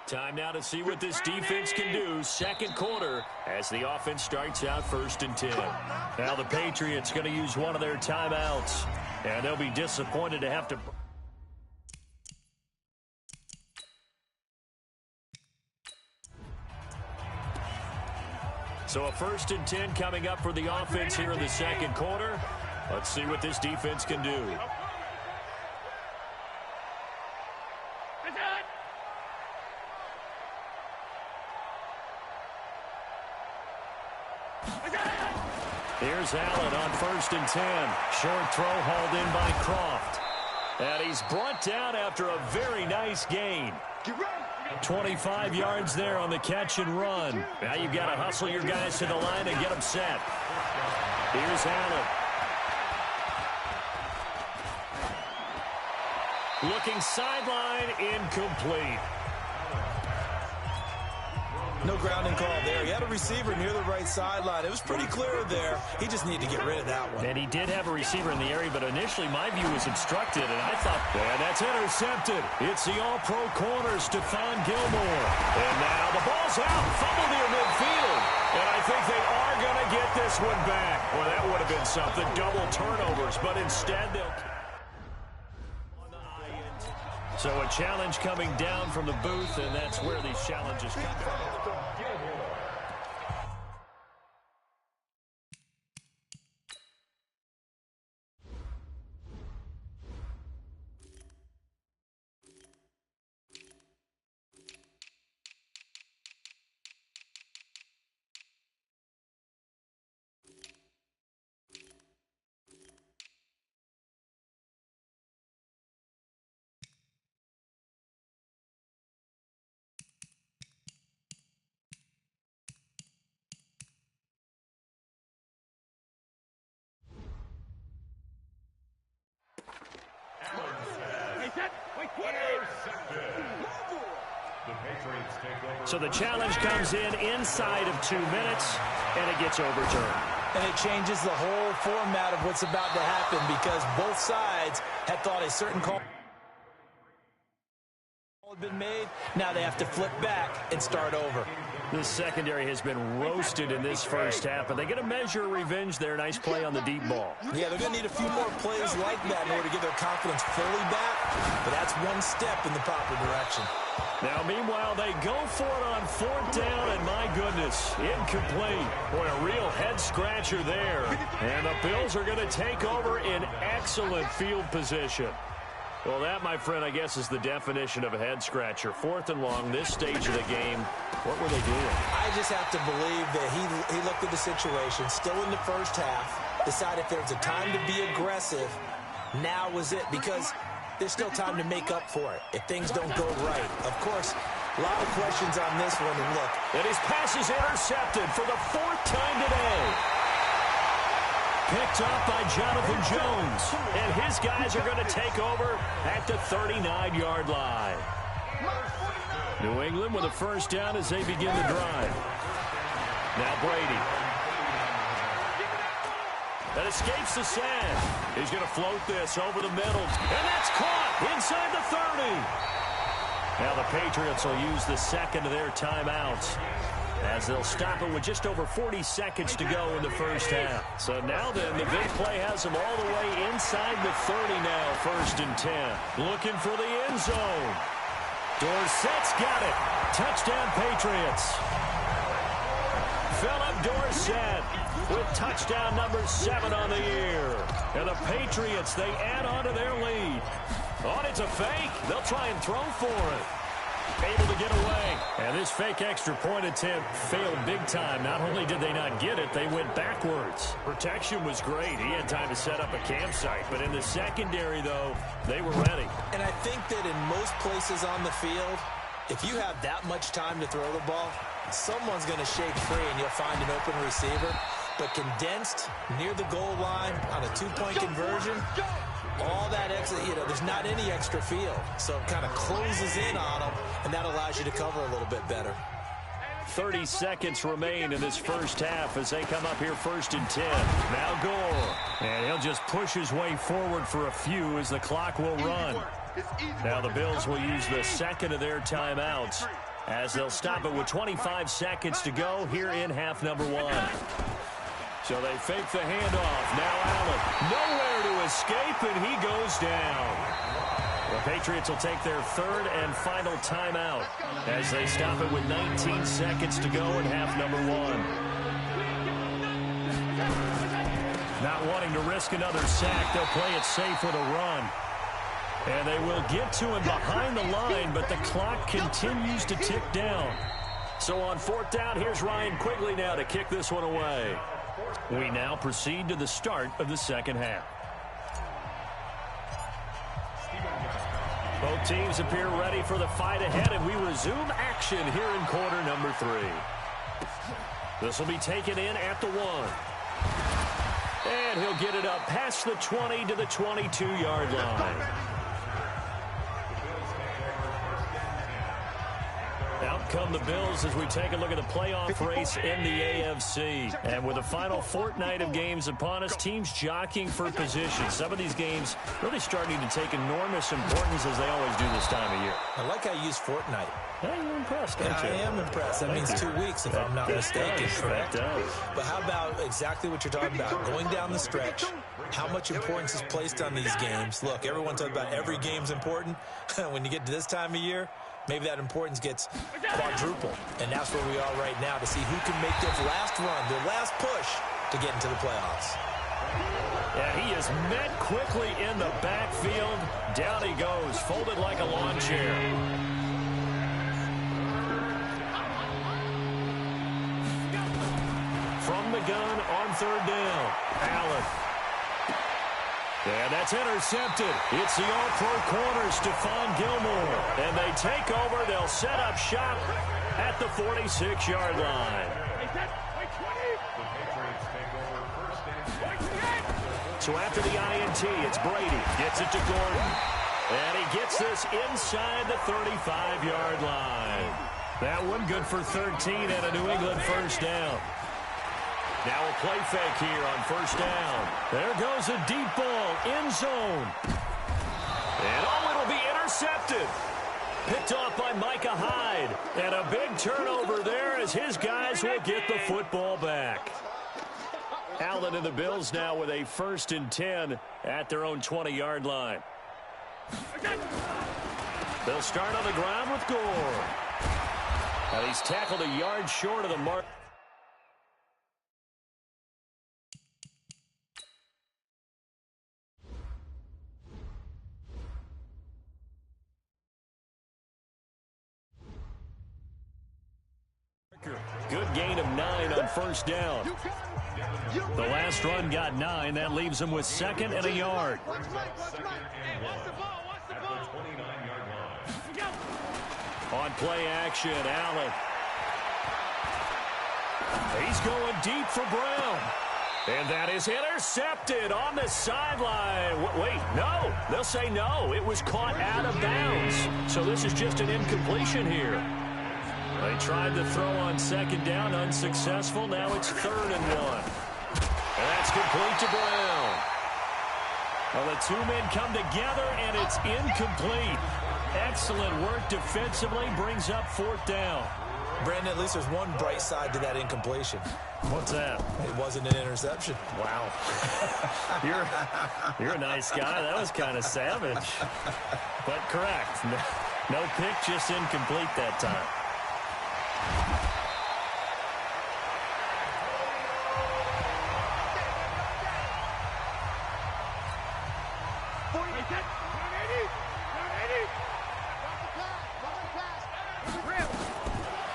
Speaker 1: Time now to see what this defense can do. 2nd quarter as the offense starts out 1st and 10. Now the Patriots going to use one of their timeouts. And they'll be disappointed to have to... So a 1st and 10 coming up for the offense here in the 2nd quarter. Let's see what this defense can do. Here's Allen on 1st and 10. Short throw hauled in by Kroft. And he's brought down after a very nice gain. 25 yards there on the catch and run. Now you've got to hustle your guys to the line and get them set. Here's Allen. Looking sideline, incomplete.
Speaker 2: No grounding call there. He had a receiver near the right sideline. It was pretty clear there. He just needed to get rid of that one.
Speaker 1: And he did have a receiver in the area, but initially my view was obstructed, and I thought, and that's intercepted. It's the all-pro corner, Stephon Gilmore. And now the ball's out, fumble near midfield. And I think they are going to get this one back. Well, that would have been something, double turnovers, but instead they'll... So a challenge coming down from the booth, and that's where these challenges come from. So the challenge comes in inside of 2 minutes, and it gets overturned.
Speaker 2: And it changes the whole format of what's about to happen because both sides had thought a certain call had been made. Now they have to flip back and start over.
Speaker 1: This secondary has been roasted in this first half, but they get a measure of revenge there. Nice play on the deep ball.
Speaker 2: Yeah, they're going to need a few more plays like that in order to get their confidence fully back, but that's one step in the proper direction.
Speaker 1: Now, meanwhile, they go for it on 4th down, and my goodness, incomplete. Boy, a real head-scratcher there. And the Bills are going to take over in excellent field position. Well, that, my friend, I guess is the definition of a head-scratcher. 4th and long, this stage of the game. What were they doing?
Speaker 2: I just have to believe that he looked at the situation, still in the first half, decided if there was a time to be aggressive, now was it, because there's still time to make up for it if things don't go right. Of course, a lot of questions on this one, and look.
Speaker 1: And his pass is intercepted for the 4th time today. Picked up by Jonathan Jones. And his guys are going to take over at the 39-yard line. New England with a first down as they begin the drive. Now Brady. That escapes the sand. He's going to float this over the middle. And that's caught inside the 30. Now the Patriots will use the second of their timeouts. as they'll stop it with just over 40 seconds to go in the first half. So now then, the big play has them all the way inside the 30 now, 1st and 10. Looking for the end zone. Dorsett's got it. Touchdown, Patriots. Philip Dorsett with touchdown number 7 on the year. And the Patriots, they add on to their lead. Oh, it's a fake. They'll try and throw for it. Able to get away. And this fake extra point attempt failed big time. Not only did they not get it, they went backwards. Protection was great. He had time to set up a campsite. But in the secondary, though, they were ready.
Speaker 2: And I think that in most places on the field, if you have that much time to throw the ball, someone's going to shake free and you'll find an open receiver. But condensed near the goal line on a 2-point conversion, all that extra, there's not any extra field. So it kind of closes in on them, and that allows you to cover a little bit better.
Speaker 1: 30 seconds remain in this first half as they come up here 1st and 10. Now Gore. And he'll just push his way forward for a few as the clock will run. Now the Bills will use the second of their timeouts as they'll stop it with 25 seconds to go here in half number 1. So they fake the handoff. Now Allen, nowhere to escape, and he goes down. The Patriots will take their 3rd and final timeout as they stop it with 19 seconds to go in half number 1. Not wanting to risk another sack, they'll play it safe with a run. And they will get to him behind the line, but the clock continues to tick down. So on 4th down, here's Ryan Quigley now to kick this one away. We now proceed to the start of the second half. Both teams appear ready for the fight ahead, and we resume action here in quarter number 3. This will be taken in at the 1. And he'll get it up past the 20 to the 22-yard line. Out come the Bills as we take a look at the playoff race in the AFC. And with the final fortnight of games upon us, teams jockeying for position. Some of these games really starting to take enormous importance as they always do this time of year.
Speaker 2: I like how you use fortnight.
Speaker 1: Yeah, you're impressed, aren't you?
Speaker 2: I am impressed. That means 2 weeks, if I'm not mistaken, correct?
Speaker 1: That does.
Speaker 2: But how about exactly what you're talking about? Going down the stretch, how much importance is placed on these games? Look, everyone talks about every game's important. When you get to this time of year, maybe that importance gets quadrupled. And that's where we are right now to see who can make their last run, their last push to get into the playoffs.
Speaker 1: Yeah, he is met quickly in the backfield. Down he goes, folded like a lawn chair. From the gun on 3rd down, Allen. And that's intercepted. It's the all-pro corner, Stephon Gilmore. And they take over. They'll set up shop at the 46-yard line. So after the INT, it's Brady. Gets it to Gordon. And he gets this inside the 35-yard line. That one good for 13 and a New England first down. Now a play fake here on 1st down. There goes a deep ball, end zone. And it'll be intercepted. Picked off by Micah Hyde. And a big turnover there as his guys will get the football back. Allen and the Bills now with a 1st and 10 at their own 20-yard line. They'll start on the ground with Gore. And he's tackled a yard short of the mark. Good gain of 9 on 1st down. The last run got 9. That leaves him with 2nd and a yard. On play action, Allen. He's going deep for Brown. And that is intercepted on the sideline. Wait, no. They'll say no. It was caught out of bounds. So this is just an incompletion here. They tried to throw on 2nd down, unsuccessful. Now it's 3rd and 1. And that's complete to Brown. Well, the two men come together, and it's incomplete. Excellent work defensively, brings up 4th down.
Speaker 2: Brandon, at least there's one bright side to that incompletion.
Speaker 1: What's that?
Speaker 2: It wasn't an interception.
Speaker 1: Wow. You're a nice guy. That was kind of savage. But correct. No pick, just incomplete that time.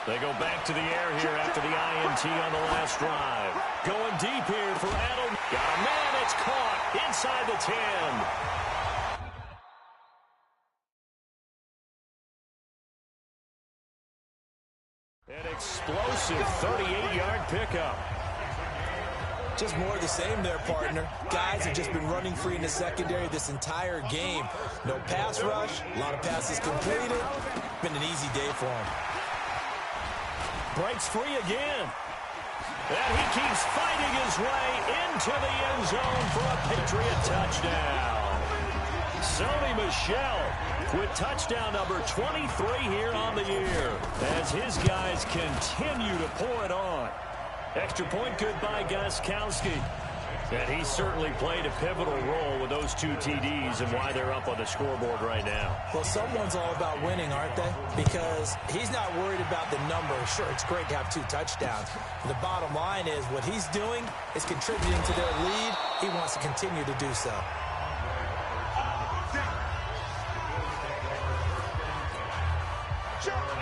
Speaker 1: They go back to the air here after the INT on the last drive. Going deep here for Adam. Got a man, it's caught inside the 10. An explosive 38-yard pickup.
Speaker 2: Just more of the same there, partner. Guys have just been running free in the secondary this entire game. No pass rush, a lot of passes completed. Been an easy day for him.
Speaker 1: Breaks free again. And he keeps fighting his way into the end zone for a Patriot touchdown. Sony Michel with touchdown number 23 here on the year as his guys continue to pour it on. Extra point good by Gostkowski. And he certainly played a pivotal role with those 2 TDs and why they're up on the scoreboard right now.
Speaker 2: Well, someone's all about winning, aren't they? Because he's not worried about the number. Sure, it's great to have 2 touchdowns. The bottom line is what he's doing is contributing to their lead. He wants to continue to do so.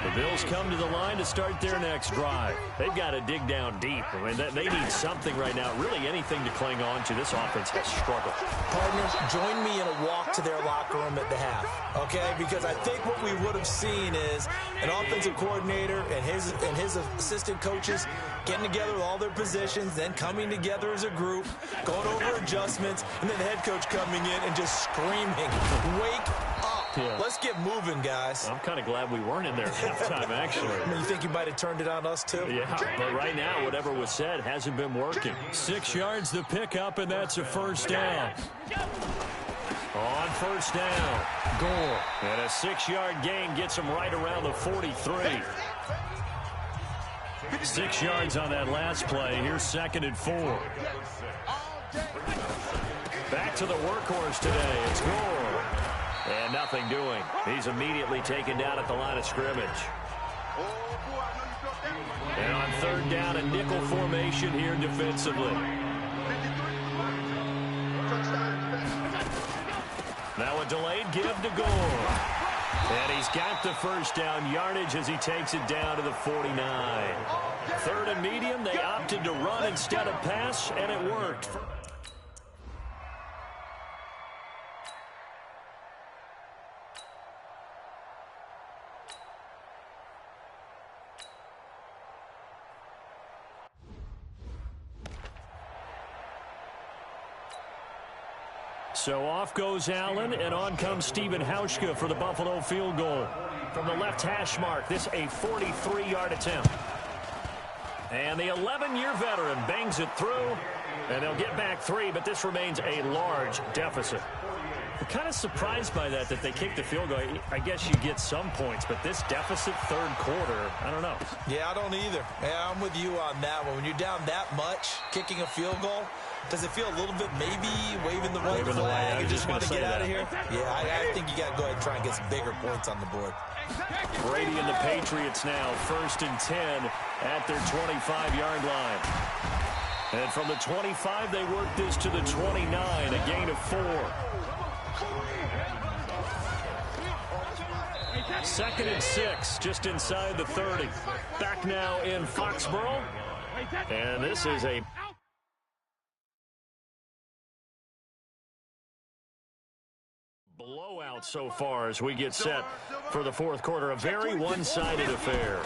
Speaker 1: The Bills come to the line to start their next drive. They've got to dig down deep. I mean, they need something right now, really anything to cling on to. This offense has struggled.
Speaker 2: Partners, join me in a walk to their locker room at the half, okay? Because I think what we would have seen is an offensive coordinator and his assistant coaches getting together with all their positions, then coming together as a group, going over adjustments, and then the head coach coming in and just screaming, "Wake up." Yeah. Let's get moving, guys.
Speaker 1: I'm kind of glad we weren't in there at halftime, actually.
Speaker 2: I mean, you think you might have turned it on us, too?
Speaker 1: Yeah, but right now, whatever was said hasn't been working. 6 yards the pickup, and that's a first down. On first down, Gore. And a 6-yard gain gets him right around the 43. 6 yards on that last play. Here's 2nd and 4. Back to the workhorse today. It's Gore. And nothing doing. He's immediately taken down at the line of scrimmage. And on 3rd down, a nickel formation here defensively. Now a delayed give to Gore. And he's got the first down yardage as he takes it down to the 49. 3rd and medium, they opted to run instead of pass, and it worked. So off goes Allen, and on comes Stephen Hauschka for the Buffalo field goal. From the left hash mark, this a 43-yard attempt. And the 11-year veteran bangs it through, and they'll get back 3, but this remains a large deficit. I'm kind of surprised by that they kicked the field goal. I guess you get some points, but this deficit 3rd quarter, I don't know.
Speaker 2: Yeah, I don't either. Yeah, I'm with you on that one. When you're down that much, kicking a field goal, does it feel a little bit maybe waving the white flag and just want to get out of here? Yeah, I think you got to go ahead and try and get some bigger points on the board.
Speaker 1: Brady and the Patriots now 1st and 10 at their 25-yard line. And from the 25, they work this to the 29, a gain of 4. 2nd and 6, just inside the 30. Back now in Foxborough. And this is a blowout so far as we get set for the 4th quarter. A very one-sided affair.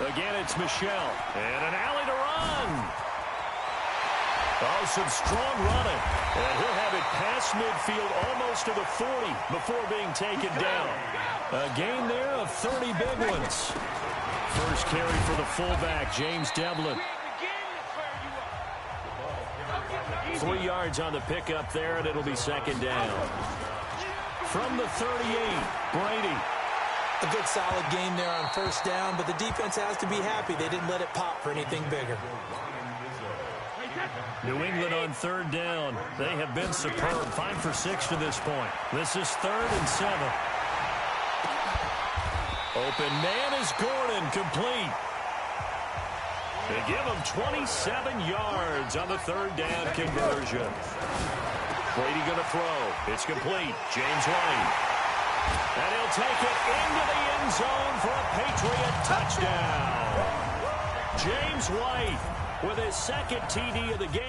Speaker 1: Again, it's Michel. And an alley to run. Oh, some strong running. And he'll have it past midfield almost to the 40 before being taken down. A gain there of 30 big ones. First carry for the fullback, James Devlin. 3 yards on the pickup there, and it'll be 2nd down. From the 38, Brady.
Speaker 2: A good solid game there on first down, but the defense has to be happy they didn't let it pop for anything bigger.
Speaker 1: New England on third down. They have been superb. 5 for 6 to this point. This is 3rd and 7. Open man is Gordon, complete. They give him 27 yards on the third down conversion. Brady going to throw. It's complete. James White. And he'll take it into the end zone for a Patriot touchdown. James White with his second TD of the game.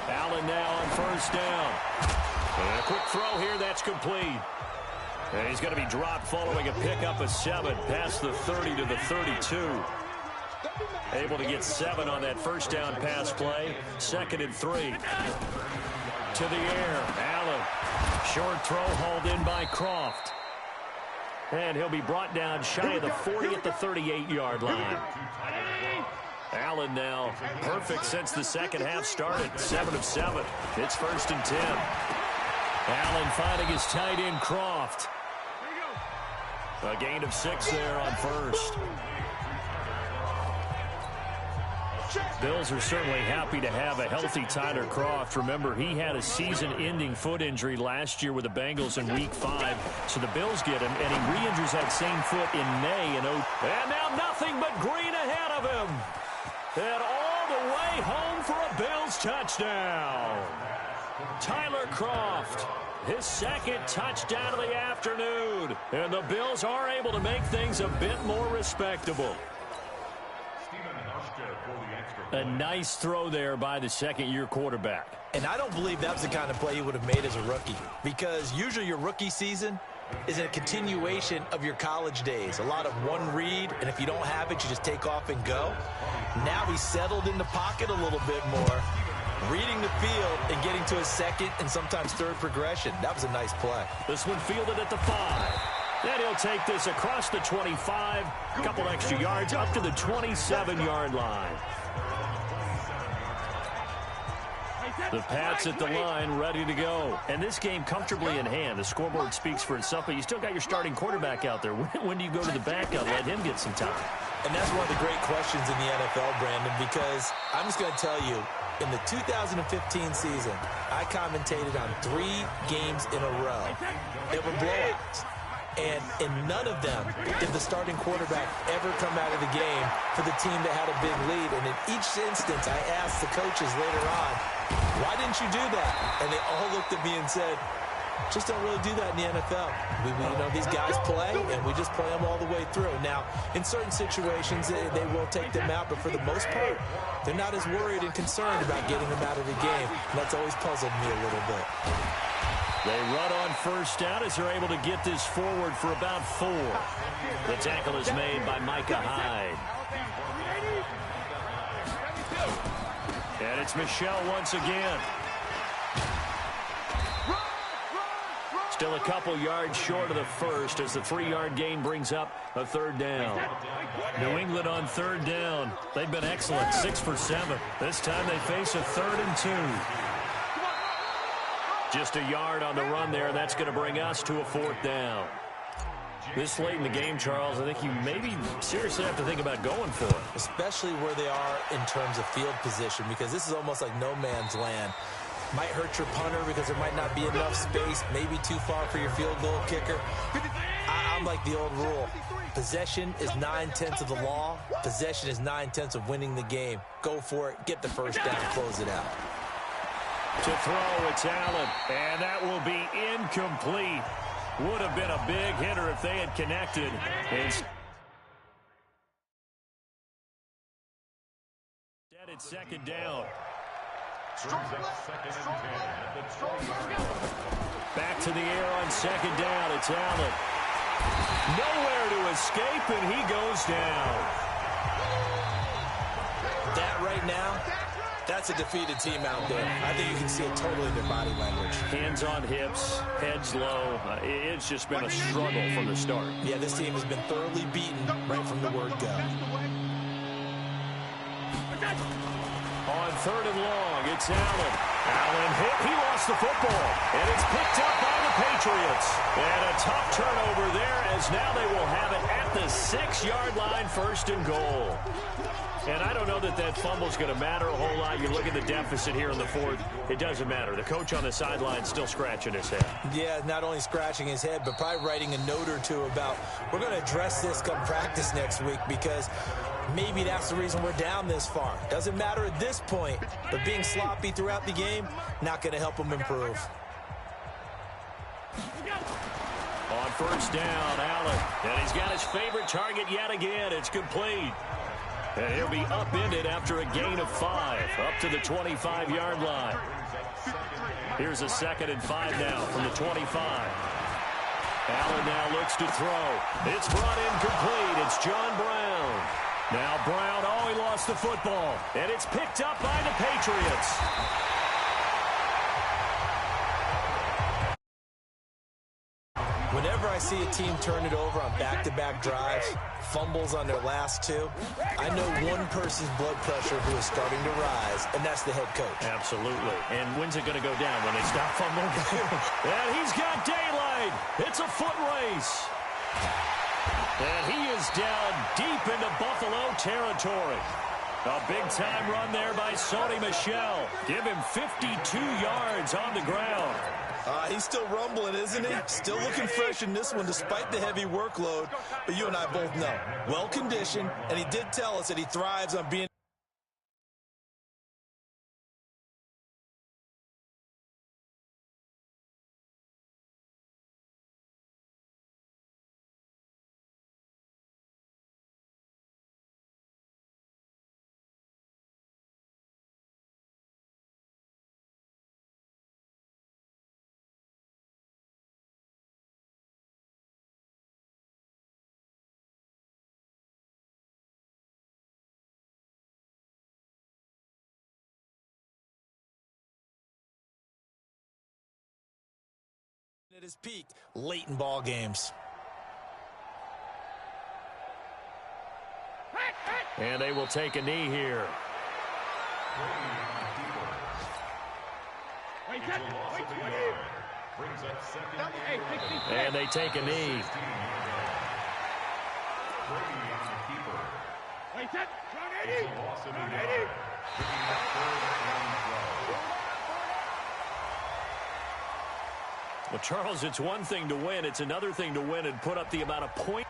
Speaker 1: Allen now on first down. And a quick throw here, that's complete. And he's going to be dropped following a pickup of 7 past the 30 to the 32. Able to get 7 on that first down pass play. 2nd and 3. To the air. Allen. Short throw hauled in by Croft. And he'll be brought down shy of the 40 at the 38-yard line. Allen now perfect since the second half started. 7 of 7. It's 1st and 10. Allen finding his tight end Croft. A gain of 6 there on first. Bills are certainly happy to have a healthy Tyler Croft. Remember, he had a season-ending foot injury last year with the Bengals in Week 5. So the Bills get him, and he re-injures that same foot in May. And now nothing but green ahead of him. And all the way home for a Bills touchdown. Tyler Croft, his second touchdown of the afternoon. And the Bills are able to make things a bit more respectable. A nice throw there by the second-year quarterback.
Speaker 2: And I don't believe that was the kind of play he would have made as a rookie, because usually your rookie season is a continuation of your college days. A lot of one read, and if you don't have it, you just take off and go. Now he's settled in the pocket a little bit more, reading the field and getting to his second and sometimes third progression. That was a nice play.
Speaker 1: This one fielded at the 5. Then he'll take this across the 25, a couple extra yards up to the 27-yard line. The Pats at the line, ready to go. And this game comfortably in hand. The scoreboard speaks for itself, but you still got your starting quarterback out there. When do you go to the backup? Let him get some time.
Speaker 2: And that's one of the great questions in the NFL, Brandon, because I'm just going to tell you, in the 2015 season, I commentated on 3 games in a row. They were blowouts. And in none of them did the starting quarterback ever come out of the game for the team that had a big lead. And in each instance, I asked the coaches later on, why didn't you do that? And they all looked at me and said, just don't really do that in the NFL. We these guys play, and we just play them all the way through. Now, in certain situations, they will take them out, but for the most part, they're not as worried and concerned about getting them out of the game. And that's always puzzled me a little bit.
Speaker 1: They run on first down as they're able to get this forward for about 4. The tackle is made by Micah Hyde. And it's Michel once again. Still a couple yards short of the first as the 3-yard gain brings up a 3rd down. New England on 3rd down. They've been excellent, 6 for 7. This time they face a 3rd and 2. Just a yard on the run there. That's going to bring us to a 4th down. This late in the game, Charles, I think you maybe seriously have to think about going for it.
Speaker 2: Especially where they are in terms of field position, because this is almost like no man's land. Might hurt your punter because there might not be enough space, maybe too far for your field goal kicker. I'm like the old rule. Possession is 9/10 of the law. Possession is 9/10 of winning the game. Go for it. Get the first down. Close it out.
Speaker 1: To throw, it's Allen, and that will be incomplete. Would have been a big hitter if they had connected. Instead, it's 2nd down. Back to the air on 2nd down. It's Allen. Nowhere to escape, and he goes down.
Speaker 2: That right now, that's a defeated team out there. I think you can see it totally in their body language.
Speaker 1: Hands on hips, heads low. It's just been a struggle from the start.
Speaker 2: Yeah, this team has been thoroughly beaten right from the word go.
Speaker 1: On 3rd and long, it's Allen. Allen hit. He lost the football. And it's picked up by the Patriots. And a tough turnover there as now they will have it at the 6-yard line, 1st and goal. And I don't know that that fumble is going to matter a whole lot. You look at the deficit here in the 4th. It doesn't matter. The coach on the sideline still scratching his head.
Speaker 2: Yeah, not only scratching his head, but probably writing a note or two about we're going to address this come practice next week because maybe that's the reason we're down this far. Doesn't matter at this point, but being sloppy throughout the game, not going to help him improve.
Speaker 1: On 1st down, Allen. And he's got his favorite target yet again. It's complete. And he'll be upended after a gain of 5, up to the 25-yard line. Here's a 2nd and 5 now from the 25. Allen now looks to throw. It's brought in complete. It's John Brown. Now Brown, he lost the football. And it's picked up by the Patriots.
Speaker 2: Whenever I see a team turn it over on back-to-back drives, fumbles on their last 2, I know one person's blood pressure who is starting to rise, and that's the head coach.
Speaker 1: Absolutely. And when's it going to go down? When they stop fumbling? And he's got daylight. It's a foot race. And he is down deep into Buffalo territory. A big-time run there by Sony Michel. Give him 52 yards on the ground.
Speaker 2: He's still rumbling, isn't he? Still looking fresh in this one despite the heavy workload. But you and I both know, well-conditioned, and he did tell us that he thrives on being at his peak late in ball games.
Speaker 1: And they will take a knee here. And they take a knee. Well, Charles, it's one thing to win. It's another thing to win and put up the amount of points.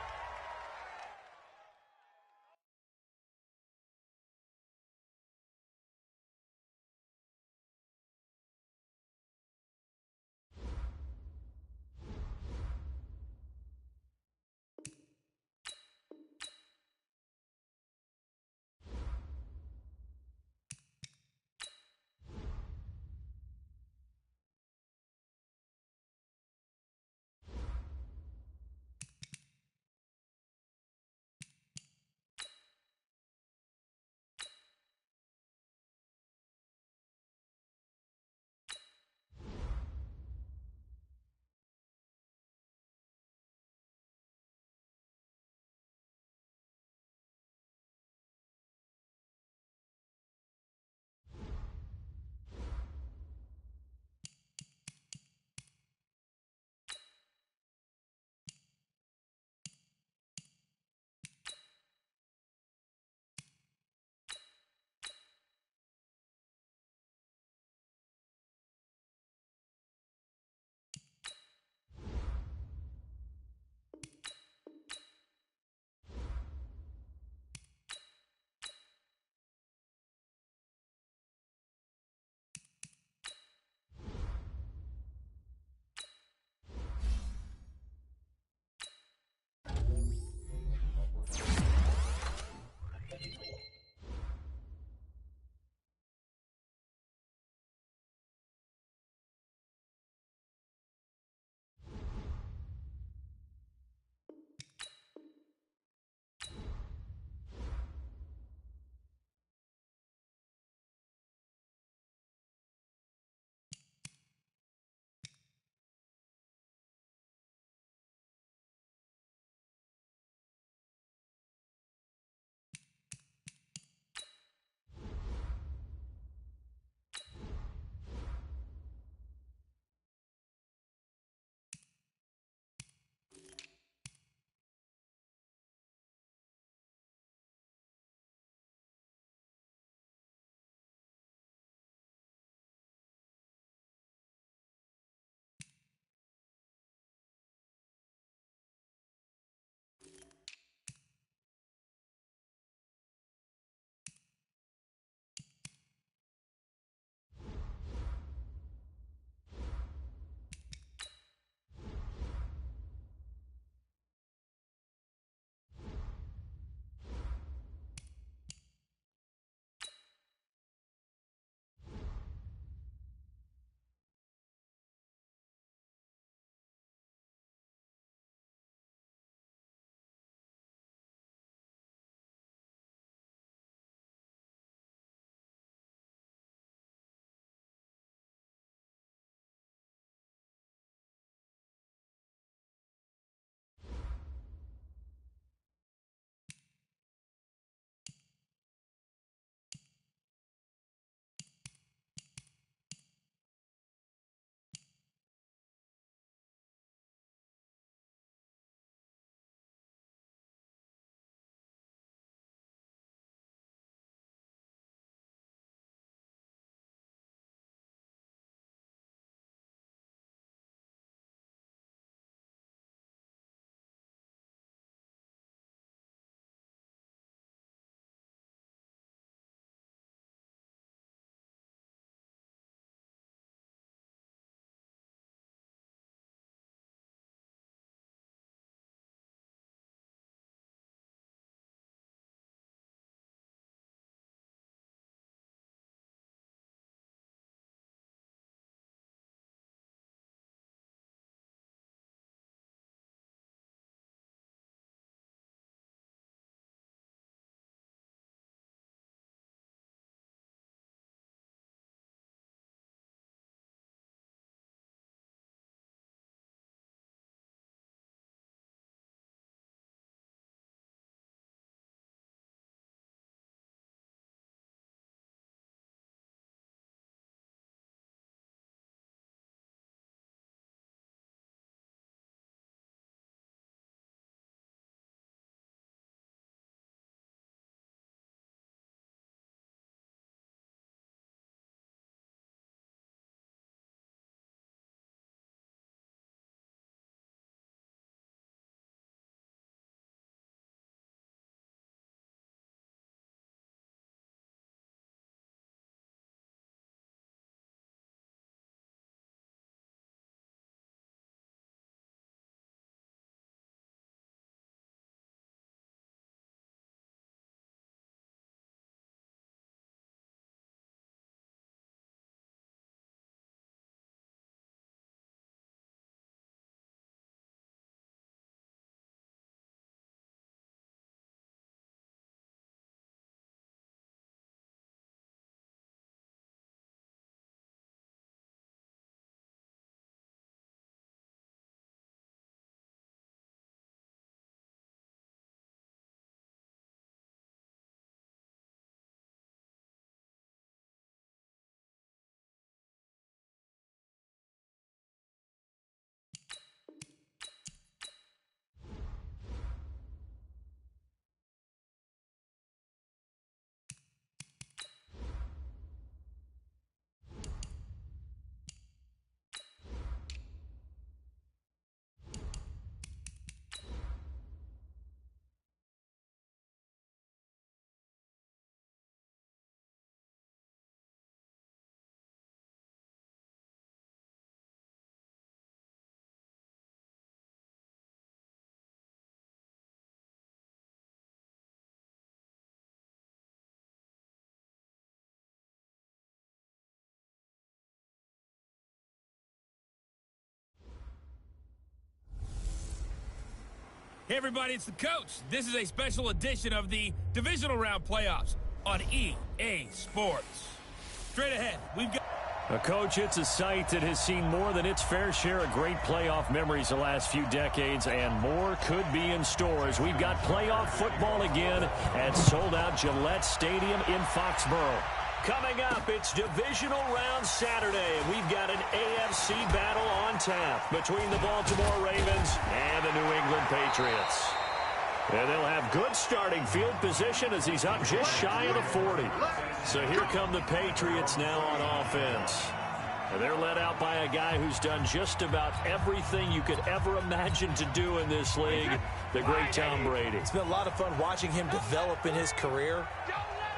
Speaker 4: Hey everybody, it's the coach. This is a special edition of the Divisional Round Playoffs on EA Sports. Straight ahead, we've got...
Speaker 1: Coach, it's a site that has seen more than its fair share of great playoff memories the last few decades, and more could be in store as we've got playoff football again at sold-out Gillette Stadium in Foxborough. Coming up, it's Divisional Round Saturday, and we've got an AFC battle on tap between the Baltimore Ravens and the New England Patriots. And they'll have good starting field position as he's up just shy of the 40. So here come the Patriots now on offense. And they're led out by a guy who's done just about everything you could ever imagine to do in this league, the great Tom Brady.
Speaker 2: It's been a lot of fun watching him develop in his career.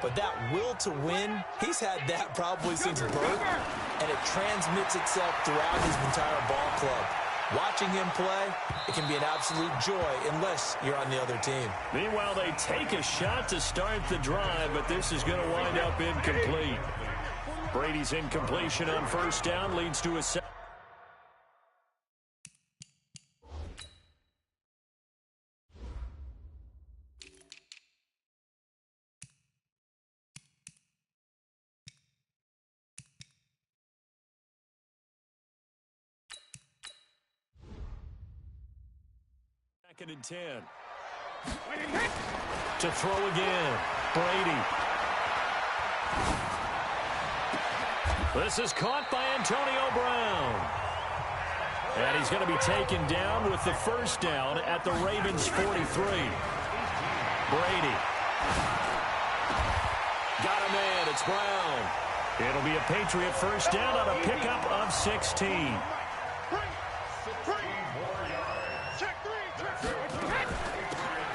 Speaker 2: But that will to win, he's had that probably since birth, and it transmits itself throughout his entire ball club. Watching him play, it can be an absolute joy unless you're on the other team.
Speaker 1: Meanwhile, they take a shot to start the drive, but this is going to wind up incomplete. Brady's incompletion on first down leads to a second. Second and 10. To throw again. Brady. This is caught by Antonio Brown. And he's going to be taken down with the first down at the Ravens' 43. Brady. Got a man. It's Brown. It'll be a Patriot first down on a pickup of 16.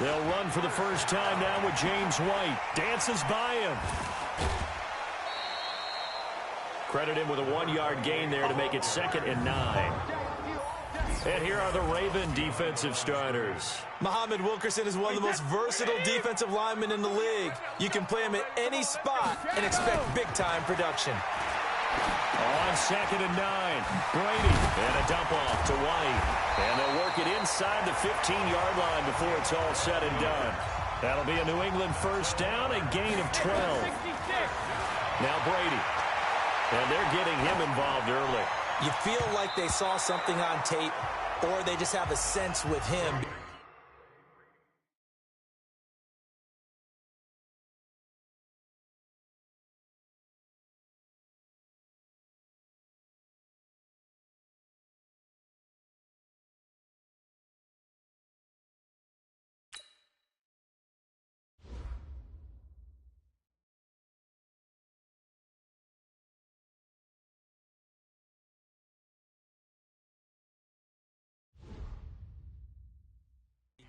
Speaker 1: They'll run for the first time now with James White. Dances by him. Credit him with a 1-yard gain there to make it 2nd and 9. And here are the Raven defensive starters.
Speaker 2: Muhammad Wilkerson is one of the most versatile defensive linemen in the league. You can play him at any spot and expect big-time production.
Speaker 1: On 2nd and 9, Brady, and a dump off to White. And they'll work it inside the 15-yard line before it's all said and done. That'll be a New England first down, a gain of 12. Now Brady. And they're getting him involved early.
Speaker 2: You feel like they saw something on tape, or they just have a sense with him.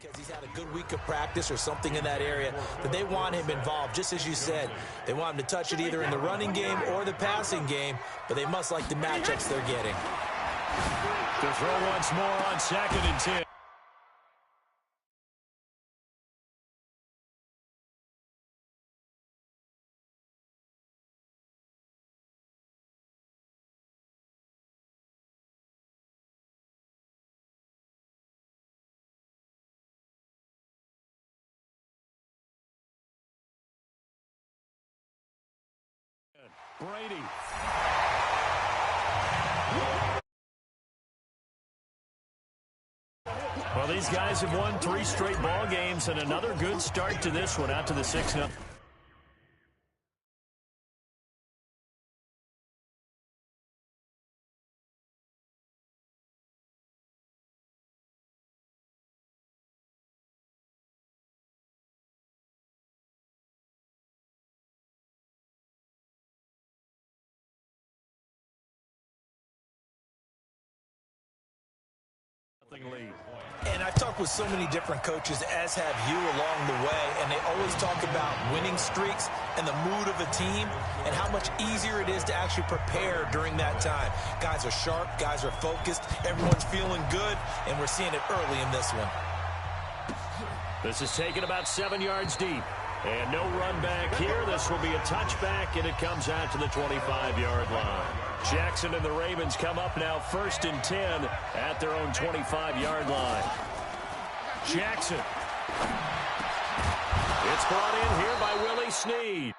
Speaker 2: Because he's had a good week of practice or something in that area, that they want him involved, just as you said. They want him to touch it either in the running game or the passing game, but they must like the matchups they're getting.
Speaker 1: To throw once more on 2nd and 10. Brady. Well, these guys have won 3 straight ball games, and another good start to this one out to the 6-0. Lead.
Speaker 2: And I've talked with so many different coaches, as have you, along the way, and they always talk about winning streaks and the mood of a team and how much easier it is to actually prepare during that time. Guys are sharp, guys are focused, everyone's feeling good, and we're seeing it early in this one.
Speaker 1: This is taken about 7 yards deep. And no run back here. This will be a touchback, and it comes out to the 25-yard line. Jackson and the Ravens come up now 1st and 10 at their own 25-yard line. Jackson. It's brought in here by Willie Snead.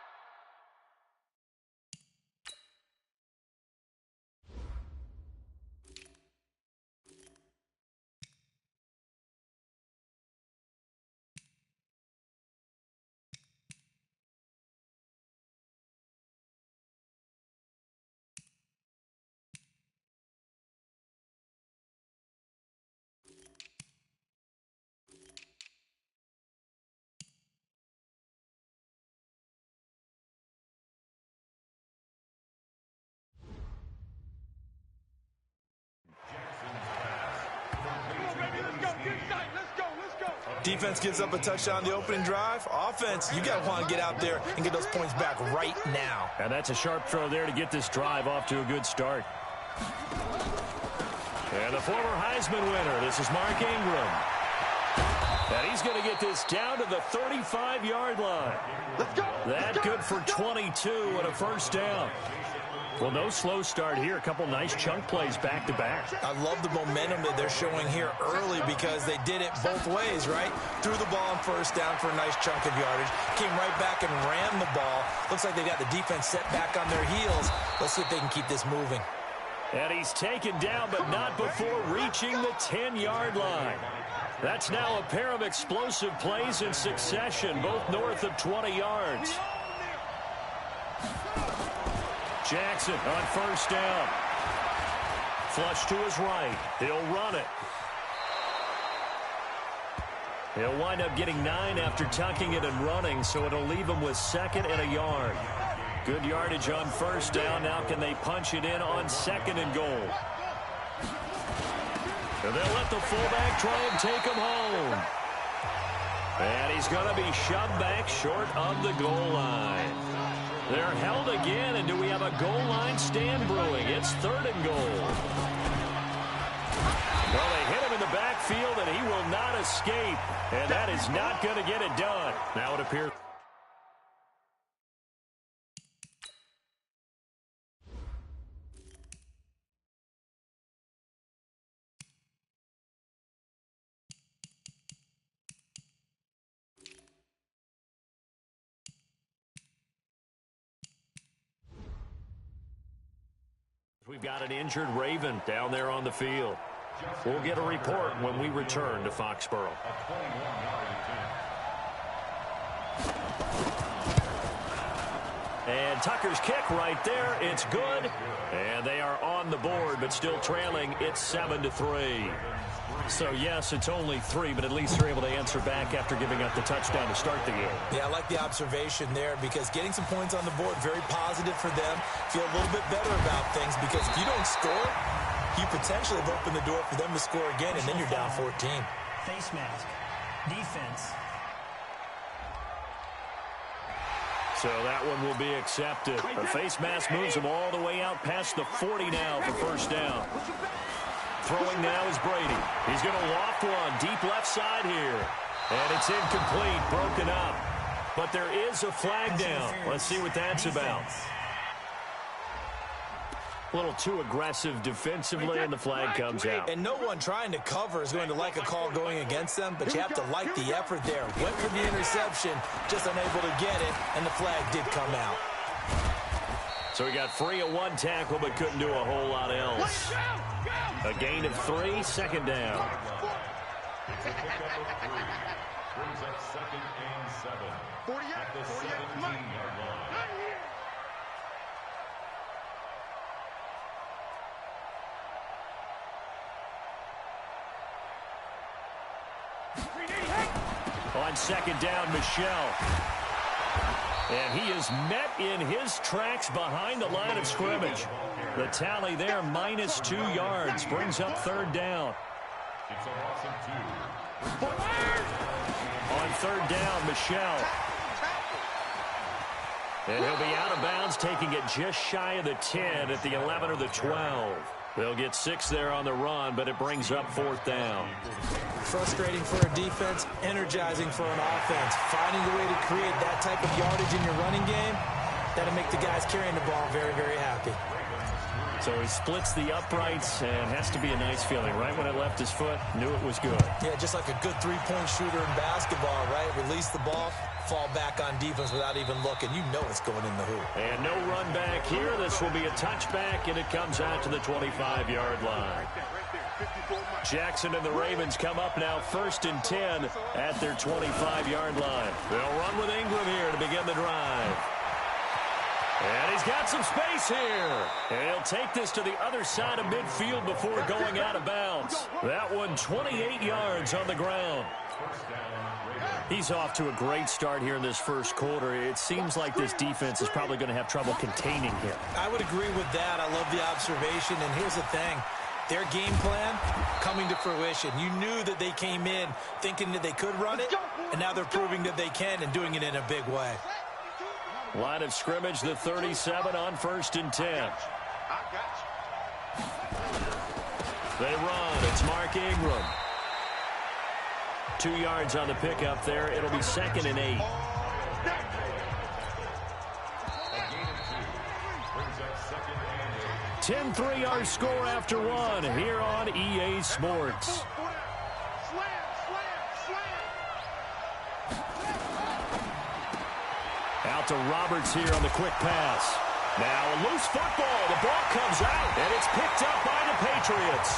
Speaker 2: Defense gives up a touchdown the opening drive. Offense, you got to want to get out there and get those points back right now.
Speaker 1: And that's a sharp throw there to get this drive off to a good start. And the former Heisman winner, this is Mark Ingram. And he's going to get this down to the 35-yard line.
Speaker 3: Let's go.
Speaker 1: That good for 22 and a first down. Well, no slow start here. A couple nice chunk plays back-to-back.
Speaker 2: I love the momentum that they're showing here early because they did it both ways, right? Threw the ball on first down for a nice chunk of yardage. Came right back and ran the ball. Looks like they got the defense set back on their heels. Let's see if they can keep this moving.
Speaker 1: And he's taken down, but not before reaching the 10-yard line. That's now a pair of explosive plays in succession, both north of 20 yards. Jackson on first down. Flush to his right. He'll run it. He'll wind up getting 9 after tucking it and running, so it'll leave him with 2nd and a yard. Good yardage on first down. Now can they punch it in on 2nd and goal? And they'll let the fullback try and take him home. And he's going to be shoved back short of the goal line. They're held again, and do we have a goal line stand brewing? It's 3rd and goal. Well, they hit him in the backfield, and he will not escape. And that is not going to get it done. Now it appears. We've got an injured Raven down there on the field. We'll get a report when we return to Foxborough. And Tucker's kick right there. It's good. And they are on the board, but still trailing. It's 7-3. So, yes, it's only 3, but at least they're able to answer back after giving up the touchdown to start the game.
Speaker 2: Yeah, I like the observation there because getting some points on the board, very positive for them. Feel a little bit better about things because if you don't score, you potentially have opened the door for them to score again, and then you're down 14.
Speaker 5: Face mask. Defense.
Speaker 1: So that one will be accepted. The face mask moves him all the way out past the 40 now for first down. Throwing now is Brady. He's going to loft one deep left side here. And it's incomplete, broken up. But there is a flag down. Let's see what that's about. A little too aggressive defensively, and the flag comes out.
Speaker 2: And no one trying to cover is going to like a call going against them, but you have to like the effort there. Went for the interception, just unable to get it, and the flag did come out.
Speaker 1: So he got free of one tackle, but couldn't do a whole lot else. A gain of 3, 2nd down.
Speaker 6: Brings up 2nd and 7 at the 17-yard line.
Speaker 1: On 2nd down, Michelle. And he is met in his tracks behind the line of scrimmage. The tally there, -2 yards, brings up 3rd down.
Speaker 6: It's a loss of 2.
Speaker 1: On 3rd down, Michelle. And he'll be out of bounds, taking it just shy of the 10 at the 11 or the 12. They'll get 6 there on the run, but it brings up 4th down.
Speaker 2: Frustrating for a defense, energizing for an offense. Finding a way to create that type of yardage in your running game, that'll make the guys carrying the ball very, very happy.
Speaker 1: So he splits the uprights and has to be a nice feeling. Right when it left his foot, knew it was good.
Speaker 2: Yeah, just like a good three-point shooter in basketball, right? Release the ball, fall back on defense without even looking. You know it's going in the hoop.
Speaker 1: And no run back here. This will be a touchback, and it comes out to the 25-yard line. Jackson and the Ravens come up now 1st and 10 at their 25-yard line. They'll run with Ingram here to begin the drive. And he's got some space here. And he'll take this to the other side of midfield before going out of bounds. That one 28 yards on the ground. He's off to a great start here in this first quarter. It seems like this defense is probably going to have trouble containing him.
Speaker 2: I would agree with that. I love the observation. And here's the thing. Their game plan coming to fruition. You knew that they came in thinking that they could run it, and now they're proving that they can and doing it in a big way.
Speaker 1: Line of scrimmage, the 37 on 1st and 10. They run. It's Mark Ingram. 2 yards on the pickup there. It'll be 2nd and 8. 10-3 our score after one here on EA Sports. Out to Roberts here on the quick pass. Now a loose football. The ball comes out, and it's picked up by the Patriots.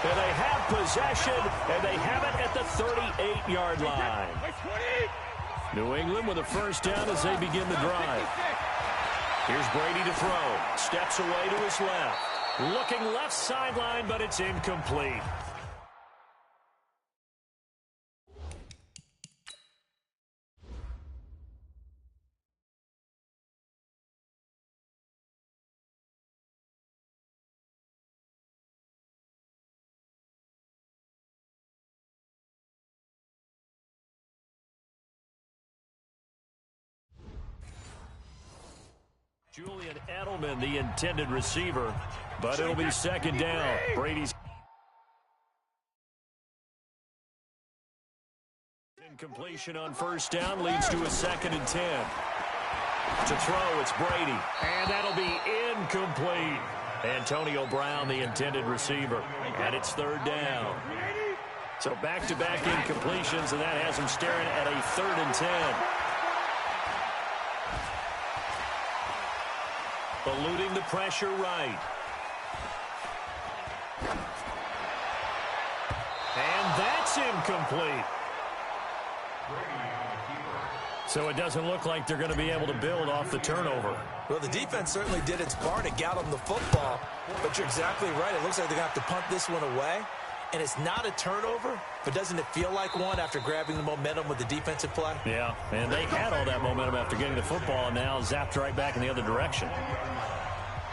Speaker 1: And they have possession, and they have it at the 38-yard line. New England with a first down as they begin the drive. Here's Brady to throw. Steps away to his left. Looking left sideline, but it's incomplete. Julian Edelman, the intended receiver, but it'll be 2nd down. Brady's incompletion on 1st down leads to a 2nd and 10. To throw, it's Brady, and that'll be incomplete. Antonio Brown, the intended receiver, and it's 3rd down. So back-to-back incompletions, and that has him staring at a 3rd and 10. Eluding the pressure right. And that's incomplete. So it doesn't look like they're going to be able to build off the turnover.
Speaker 2: Well, the defense certainly did its part to get them the football, but you're exactly right. It looks like they're going to have to punt this one away. And it's not a turnover, but doesn't it feel like one after grabbing the momentum with the defensive play?
Speaker 1: Yeah, and they had all that momentum after getting the football, and now zapped right back in the other direction.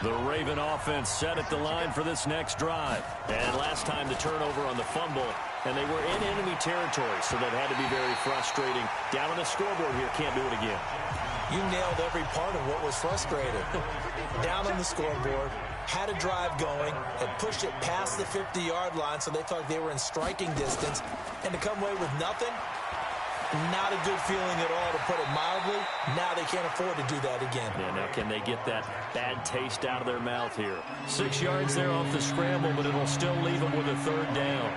Speaker 1: The Raven offense set at the line for this next drive. And last time the turnover on the fumble, and they were in enemy territory, so that had to be very frustrating. Down on the scoreboard here, can't do it again.
Speaker 2: You nailed every part of what was frustrating. Down on the scoreboard, had a drive going, and pushed it past the 50-yard line, so they thought they were in striking distance. And to come away with nothing, not a good feeling at all, to put it mildly. Now they can't afford to do that again.
Speaker 1: Yeah, now can they get that bad taste out of their mouth here? 6 yards there off the scramble, but it'll still leave them with a 3rd down.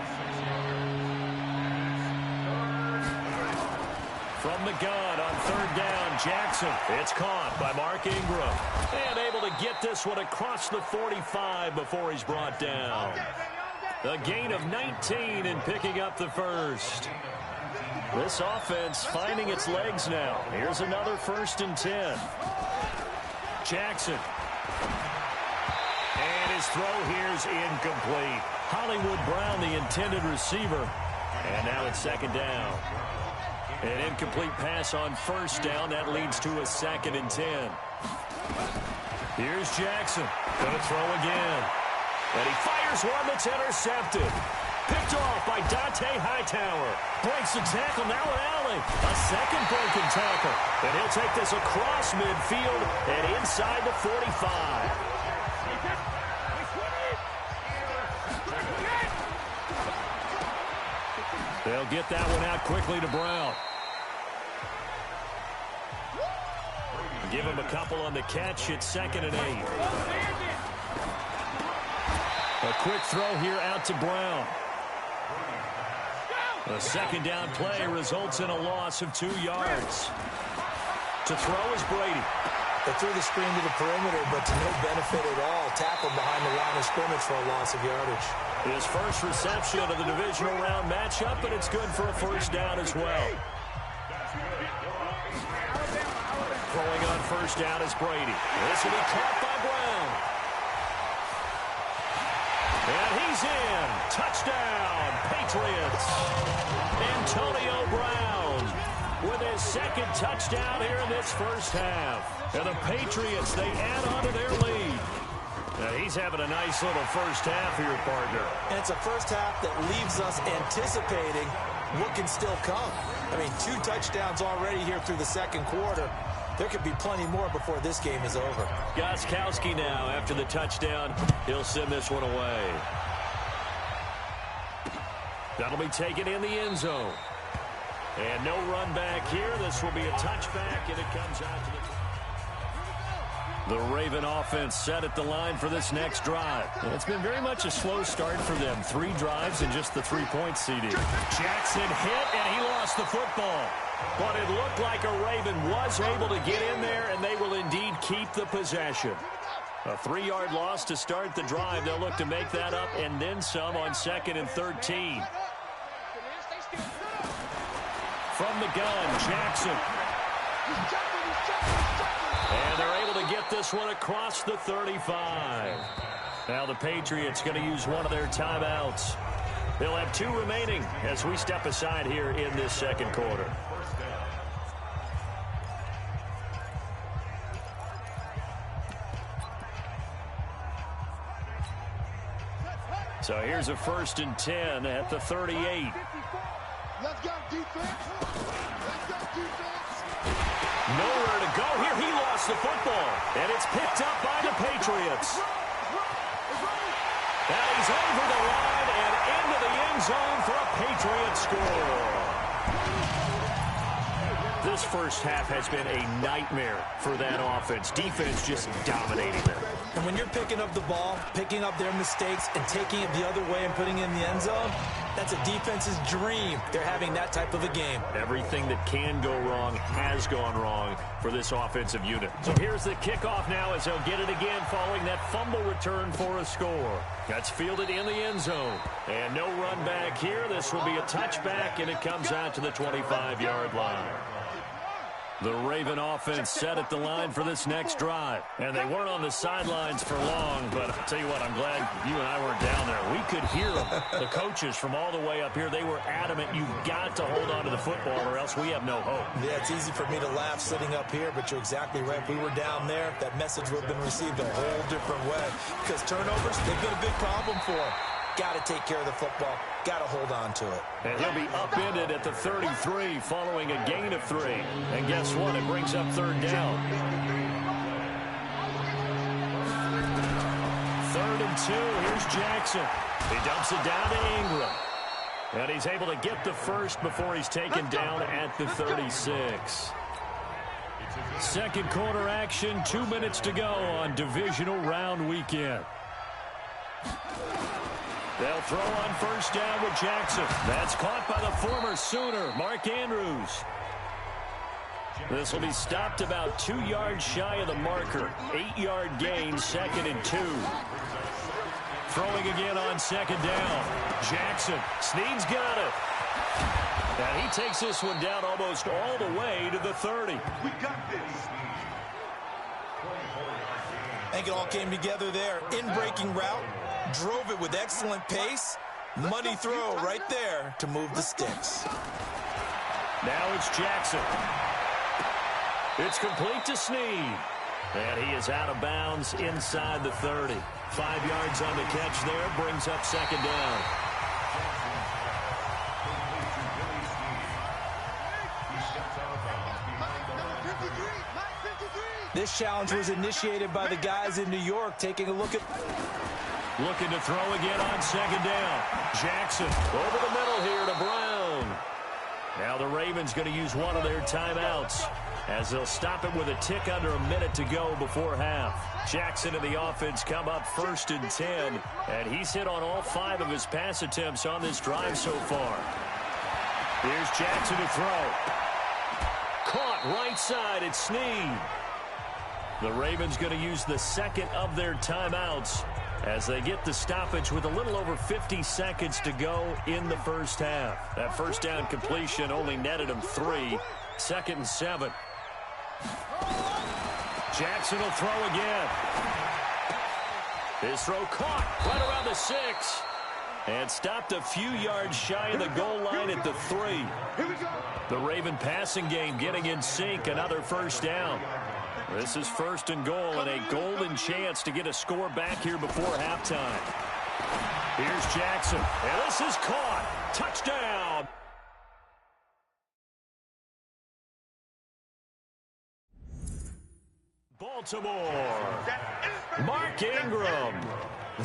Speaker 1: From the gun on 3rd down, Jackson. It's caught by Mark Ingram. And able to get this one across the 45 before he's brought down. A gain of 19 and picking up the first. This offense finding its legs now. Here's another 1st and 10. Jackson. And his throw here's incomplete. Hollywood Brown, the intended receiver. And now it's 2nd down. An incomplete pass on 1st down. That leads to a 2nd and 10. Here's Jackson. Gonna throw again. And he fires one that's intercepted. Picked off by Dante Hightower. Breaks the tackle, now an alley. A second broken tackle. And he'll take this across midfield and inside the 45. They'll get that one out quickly to Brown. Give him a couple on the catch. It's 2nd and 8. A quick throw here out to Brown. A second down play results in a loss of 2 yards. To throw is Brady.
Speaker 2: They threw the screen to the perimeter, but to no benefit at all. Tackled behind the line of scrimmage for a loss of yardage.
Speaker 1: His first reception of the divisional round matchup, but it's good for a first down as well. Throwing on first down is Brady. This will be caught by Brown. And he's in. Touchdown, Patriots. Antonio Brown with his second touchdown here in this first half. And the Patriots, they add on to their lead. Now he's having a nice little first half here, partner.
Speaker 2: And it's a first half that leaves us anticipating what can still come. I mean, 2 touchdowns already here through the second quarter. There could be plenty more before this game is over.
Speaker 1: Gostkowski now, after the touchdown, he'll send this one away. That'll be taken in the end zone. And no run back here. This will be a touchback, and it comes out to the Raven offense set at the line for this next drive. And it's been very much a slow start for them. 3 drives and just the 3-point CD. Jackson hit, and he lost the football. But it looked like a Raven was able to get in there, and they will indeed keep the possession. A 3-yard loss to start the drive. They'll look to make that up and then some on 2nd and 13. From the gun, Jackson. And they're able to get this one across the 35. Now the Patriots going to use one of their timeouts. They'll have 2 remaining as we step aside here in this second quarter. So here's a 1st and 10 at the 38.
Speaker 3: Let's go, defense. Let's go, defense.
Speaker 1: Nowhere to go here. He lost the football. And it's picked up by the Patriots. Now he's over the line and into the end zone for a Patriot score. This first half has been a nightmare for that offense. Defense just dominating them.
Speaker 2: And when you're picking up the ball, picking up their mistakes, and taking it the other way and putting it in the end zone, that's a defense's dream. They're having that type of a game.
Speaker 1: Everything that can go wrong has gone wrong for this offensive unit. So here's the kickoff now as they'll get it again following that fumble return for a score. That's fielded in the end zone. And no run back here. This will be a touchback, and it comes out to the 25-yard line. The Raven offense set at the line for this next drive. And they weren't on the sidelines for long, but I'll tell you what, I'm glad you and I weren't down there. We could hear them. The coaches from all the way up here, they were adamant, you've got to hold on to the football or else we have no hope.
Speaker 2: Yeah, it's easy for me to laugh sitting up here, but you're exactly right. If we were down there, that message would have been received a whole different way. Because turnovers, they've been a big problem for them. Got to take care of the football. Got to hold on to it.
Speaker 1: And he'll be upended at the 33 following a gain of 3. And guess what? It brings up 3rd down. 3rd and 2. Here's Jackson. He dumps it down to Ingram. And he's able to get the first before he's taken down at the 36. Second quarter action. 2 minutes to go on divisional round weekend. They'll throw on first down with Jackson. That's caught by the former Sooner, Mark Andrews. This will be stopped about 2 yards shy of the marker. 8-yard gain, 2nd and 2. Throwing again on 2nd down. Jackson. Snead's got it. And he takes this one down almost all the way to the 30.
Speaker 3: We got this.
Speaker 2: I think it all came together there. In-breaking route. Drove it with excellent pace. Money throw right there to move the sticks.
Speaker 1: Now it's Jackson. It's complete to Snead. And he is out of bounds inside the 30. 5 yards on the catch there. Brings up 2nd down.
Speaker 2: This challenge was initiated by the guys in New York. Taking a look at...
Speaker 1: Looking to throw again on 2nd down. Jackson over the middle here to Brown. Now the Ravens going to use one of their timeouts as they'll stop it with a tick under a minute to go before half. Jackson and the offense come up 1st and 10, and he's hit on all 5 of his pass attempts on this drive so far. Here's Jackson to throw. Caught right side at Snead. The Ravens going to use the second of their timeouts as they get the stoppage with a little over 50 seconds to go in the first half. That first down completion only netted him 3. 2nd and 7. Jackson will throw again. His throw caught right around the 6. And stopped a few yards shy of the goal line at the 3. The Raven passing game getting in sync. Another first down. This is 1st and goal and a golden chance to get a score back here before halftime. Here's Jackson. And this is caught. Touchdown. Baltimore. Mark Ingram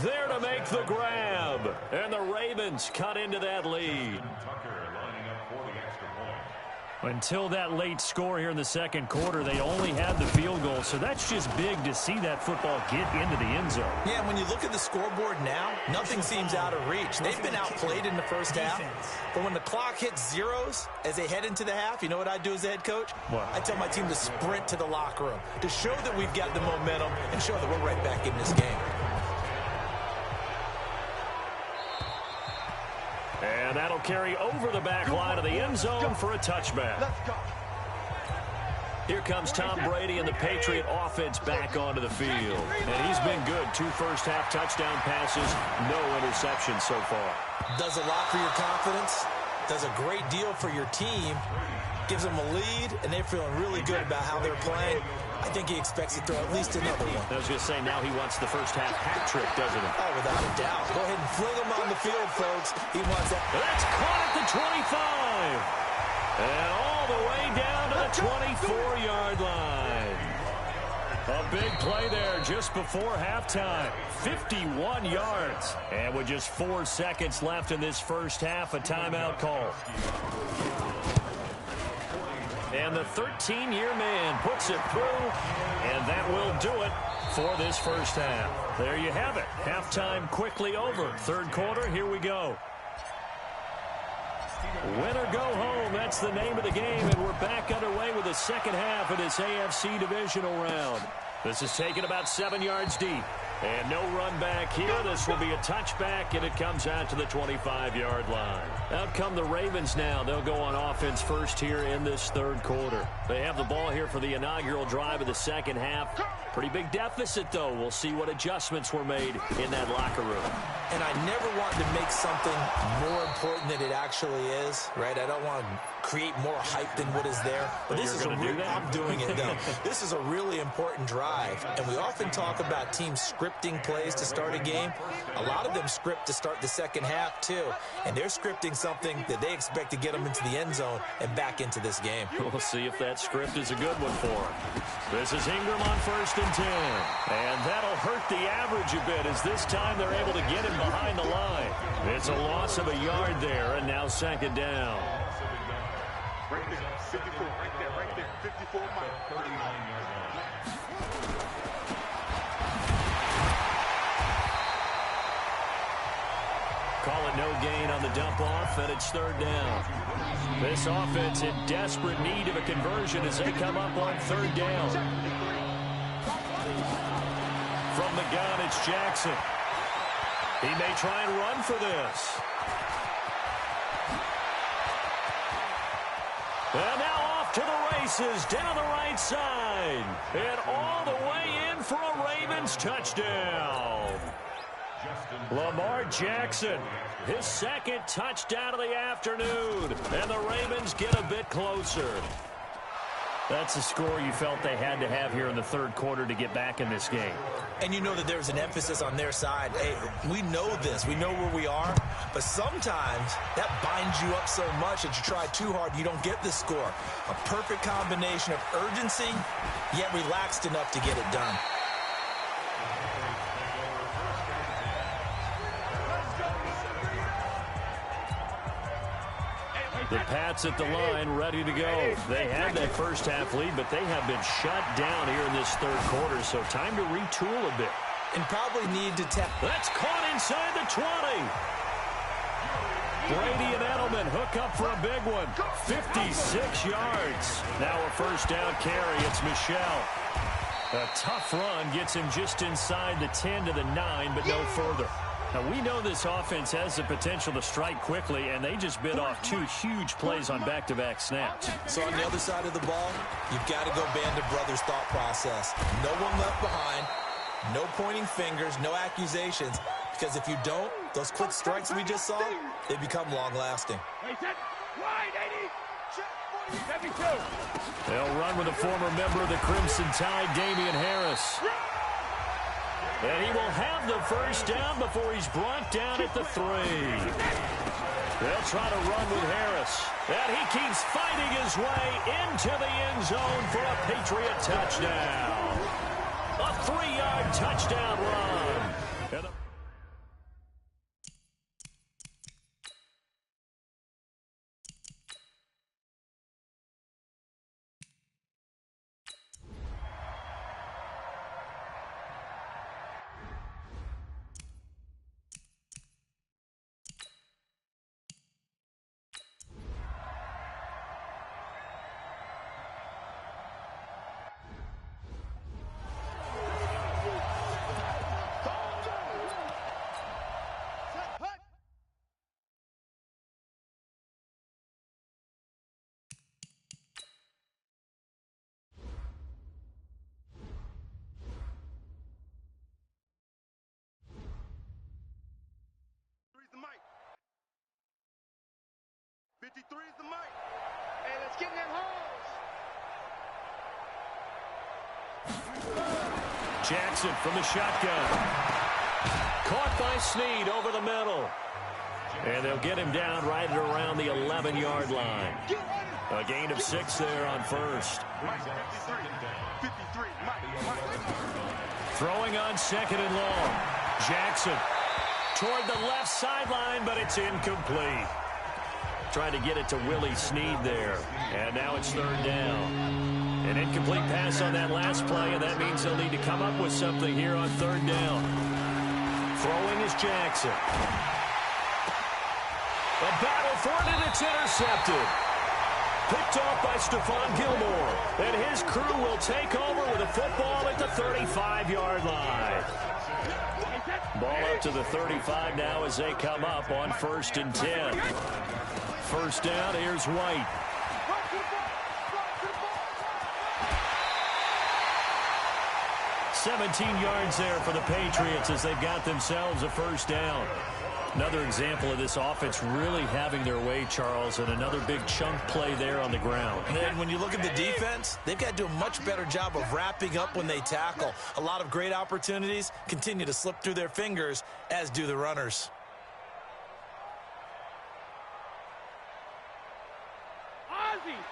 Speaker 1: there to make the grab. And the Ravens cut into that lead. Until that late score here in the second quarter, they only had the field goal. So that's just big to see that football get into the end zone.
Speaker 2: Yeah, when you look at the scoreboard now, nothing seems out of reach. They've been outplayed in the first half. But when the clock hits zeros as they head into the half, you know what I do as a head coach?
Speaker 1: What?
Speaker 2: I tell my team to sprint to the locker room to show that we've got the momentum and show that we're right back in this game.
Speaker 1: And that'll carry over the back line of the end zone for a touchback. Here comes Tom Brady and the Patriot offense back onto the field. And he's been good. 2 first-half touchdown passes, no interceptions so far.
Speaker 2: Does a lot for your confidence, does a great deal for your team, gives them a lead, and they're feeling really good about how they're playing. I think he expects to throw at least another one.
Speaker 1: I was going to say, now he wants the first-half hat trick, doesn't he?
Speaker 2: Oh, without a doubt. Go ahead and fling him on the field, folks. He wants that.
Speaker 1: That's caught at the 25. And all the way down to the 24-yard line. A big play there just before halftime. 51 yards. And with just 4 seconds left in this first half, a timeout call. And the 13-year man puts it through, and that will do it for this first half. There you have it. Halftime quickly over. Third quarter, here we go. Win or go home, that's the name of the game, and we're back underway with the second half of this AFC divisional round. This is taken about 7 yards deep. And no run back here. This will be a touchback, and it comes out to the 25-yard line. Out come the Ravens now. They'll go on offense first here in this third quarter. They have the ball here for the inaugural drive of the second half. Pretty big deficit, though. We'll see what adjustments were made in that locker room.
Speaker 2: And I never want to make something more important than it actually is, right? I don't want to create more hype than what is there. But this is a real, I'm doing it, though. This is a really important drive. And we often talk about teams scripting plays to start a game. A lot of them script to start the second half, too. And they're scripting something that they expect to get them into the end zone and back into this game.
Speaker 1: We'll see if that script is a good one for them. This is Ingram on 1st and 10. And that'll hurt the average a bit as this time they're able to get him behind the line. It's a loss of a yard there, and now second down.
Speaker 3: Right there, 54, right there, 54 miles. 39-yard line.
Speaker 1: Call it no gain on the dump off, and it's third down. This offense in desperate need of a conversion as they come up on third down. From the gun, it's Jackson. He may try and run for this. And now off to the races down the right side. And all the way in for a Ravens touchdown. Lamar Jackson, his second touchdown of the afternoon. And the Ravens get a bit closer. That's a score you felt they had to have here in the third quarter to get back in this game.
Speaker 2: And you know that there's an emphasis on their side. Hey, we know this. We know where we are. But sometimes that binds you up so much that you try too hard, you don't get the score. A perfect combination of urgency, yet relaxed enough to get it done.
Speaker 1: The Pats at the line, ready to go. They had that first half lead, but they have been shut down here in this third quarter, so time to retool a bit.
Speaker 2: And probably need to tap.
Speaker 1: That's caught inside the 20. Brady and Edelman hook up for a big one. 56 yards. Now a first down carry. It's Michel. A tough run gets him just inside the 10 to the 9, but no further. Now, we know this offense has the potential to strike quickly, and they just bit off 2 huge plays on back-to-back snaps.
Speaker 2: So on the other side of the ball, you've got to go Band of Brothers thought process. No one left behind, no pointing fingers, no accusations, because if you don't, those quick strikes we just saw, they become long-lasting.
Speaker 1: They'll run with a former member of the Crimson Tide, Damian Harris. And he will have the first down before he's brought down at the 3. They'll try to run with Harris. And he keeps fighting his way into the end zone for a Patriot touchdown. A 3-yard touchdown run.
Speaker 3: Is the mic. Hey, let's get in them holes.
Speaker 1: Jackson from the shotgun. Caught by Snead over the middle. And they'll get him down right at around the 11-yard line. A gain of 6 there on first.
Speaker 3: 53.
Speaker 1: Throwing on second and long. Jackson toward the left sideline, but it's incomplete. Trying to get it to Willie Snead there. And now it's third down. An incomplete pass on that last play, and that means they'll need to come up with something here on third down. Throwing is Jackson. A battle for it, and it's intercepted. Picked off by Stephon Gilmore. And his crew will take over with a football at the 35-yard line. Ball up to the 35 now as they come up on 1st and 10. First down, here's White. $17 yards there for the Patriots as they've got themselves a first down. Another example of this offense really having their way, Charles, and another big chunk play there on the ground.
Speaker 2: And when you look at the defense, they've got to do a much better job of wrapping up when they tackle. A lot of great opportunities continue to slip through their fingers, as do the runners.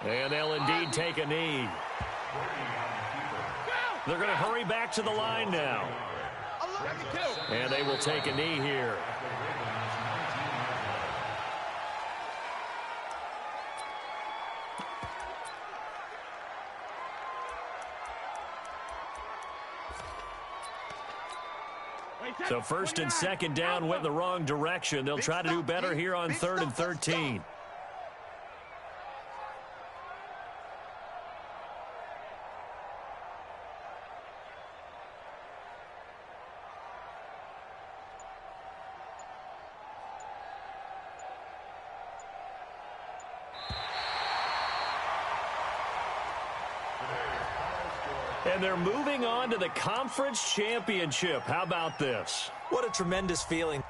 Speaker 1: And they'll indeed take a knee. They're going to hurry back to the line now. And they will take a knee here. So 1st and 2nd down went in the wrong direction. They'll try to do better here on 3rd and 13. And they're moving on to the conference championship. How about this?
Speaker 2: What a tremendous feeling.